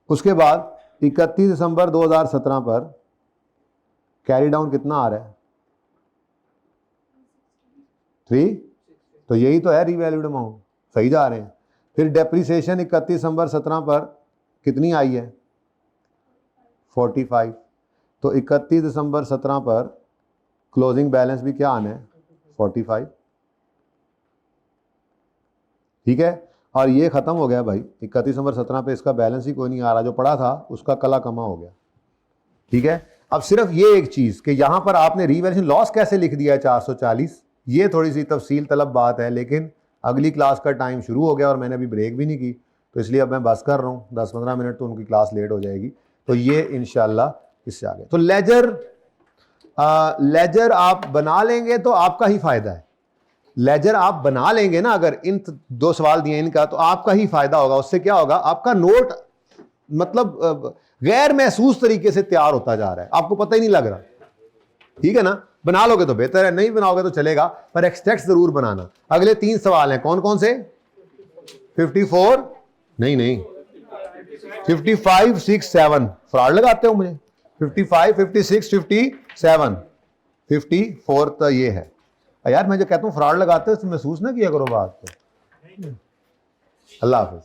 उसके बाद 31 दिसंबर 2017 पर कैरी डाउन कितना आ रहा है, 3, तो यही तो है रीवैल्यूड अमाउंट, सही जा रहे हैं। फिर डेप्रिसिएशन 31 दिसंबर 17 पर कितनी आई है, 45, तो 31 दिसंबर 17 पर क्लोजिंग बैलेंस भी क्या आना है, 45, ठीक है। और ये खत्म हो गया भाई, 31 दिसंबर 17 पे इसका बैलेंस ही कोई नहीं आ रहा, जो पड़ा था उसका कला कमा हो गया, ठीक है। अब सिर्फ ये एक चीज कि यहां पर आपने रीवैल्यूएशन लॉस कैसे लिख दिया है 440, ये थोड़ी सी तफसील तलब बात है, लेकिन अगली क्लास का टाइम शुरू हो गया और मैंने अभी ब्रेक भी नहीं की, तो इसलिए अब मैं बस कर रहा हूँ, 10-15 मिनट तो उनकी क्लास लेट हो जाएगी, तो ये इंशाल्लाह इससे आगे। तो लेजर आप बना लेंगे तो आपका ही फायदा है, लेजर आप बना लेंगे ना, अगर इन 2 सवाल दिए इनका, तो आपका ही फायदा होगा। उससे क्या होगा, आपका नोट मतलब गैर महसूस तरीके से तैयार होता जा रहा है, आपको पता ही नहीं लग रहा, ठीक है ना। बना लोगे तो बेहतर है, नहीं बनाओगे तो चलेगा, पर एक्सट्रैक्ट जरूर बनाना। अगले 3 सवाल हैं, कौन कौन से, 54 नहीं 55, 6, 7, फ्रॉड लगाते हो मुझे, 55, 56, 57, 54 तो ये है यार, मैं जो कहता हूँ फ्रॉड लगाते हो तो महसूस ना किया करो बात को। अल्लाह हाफिज।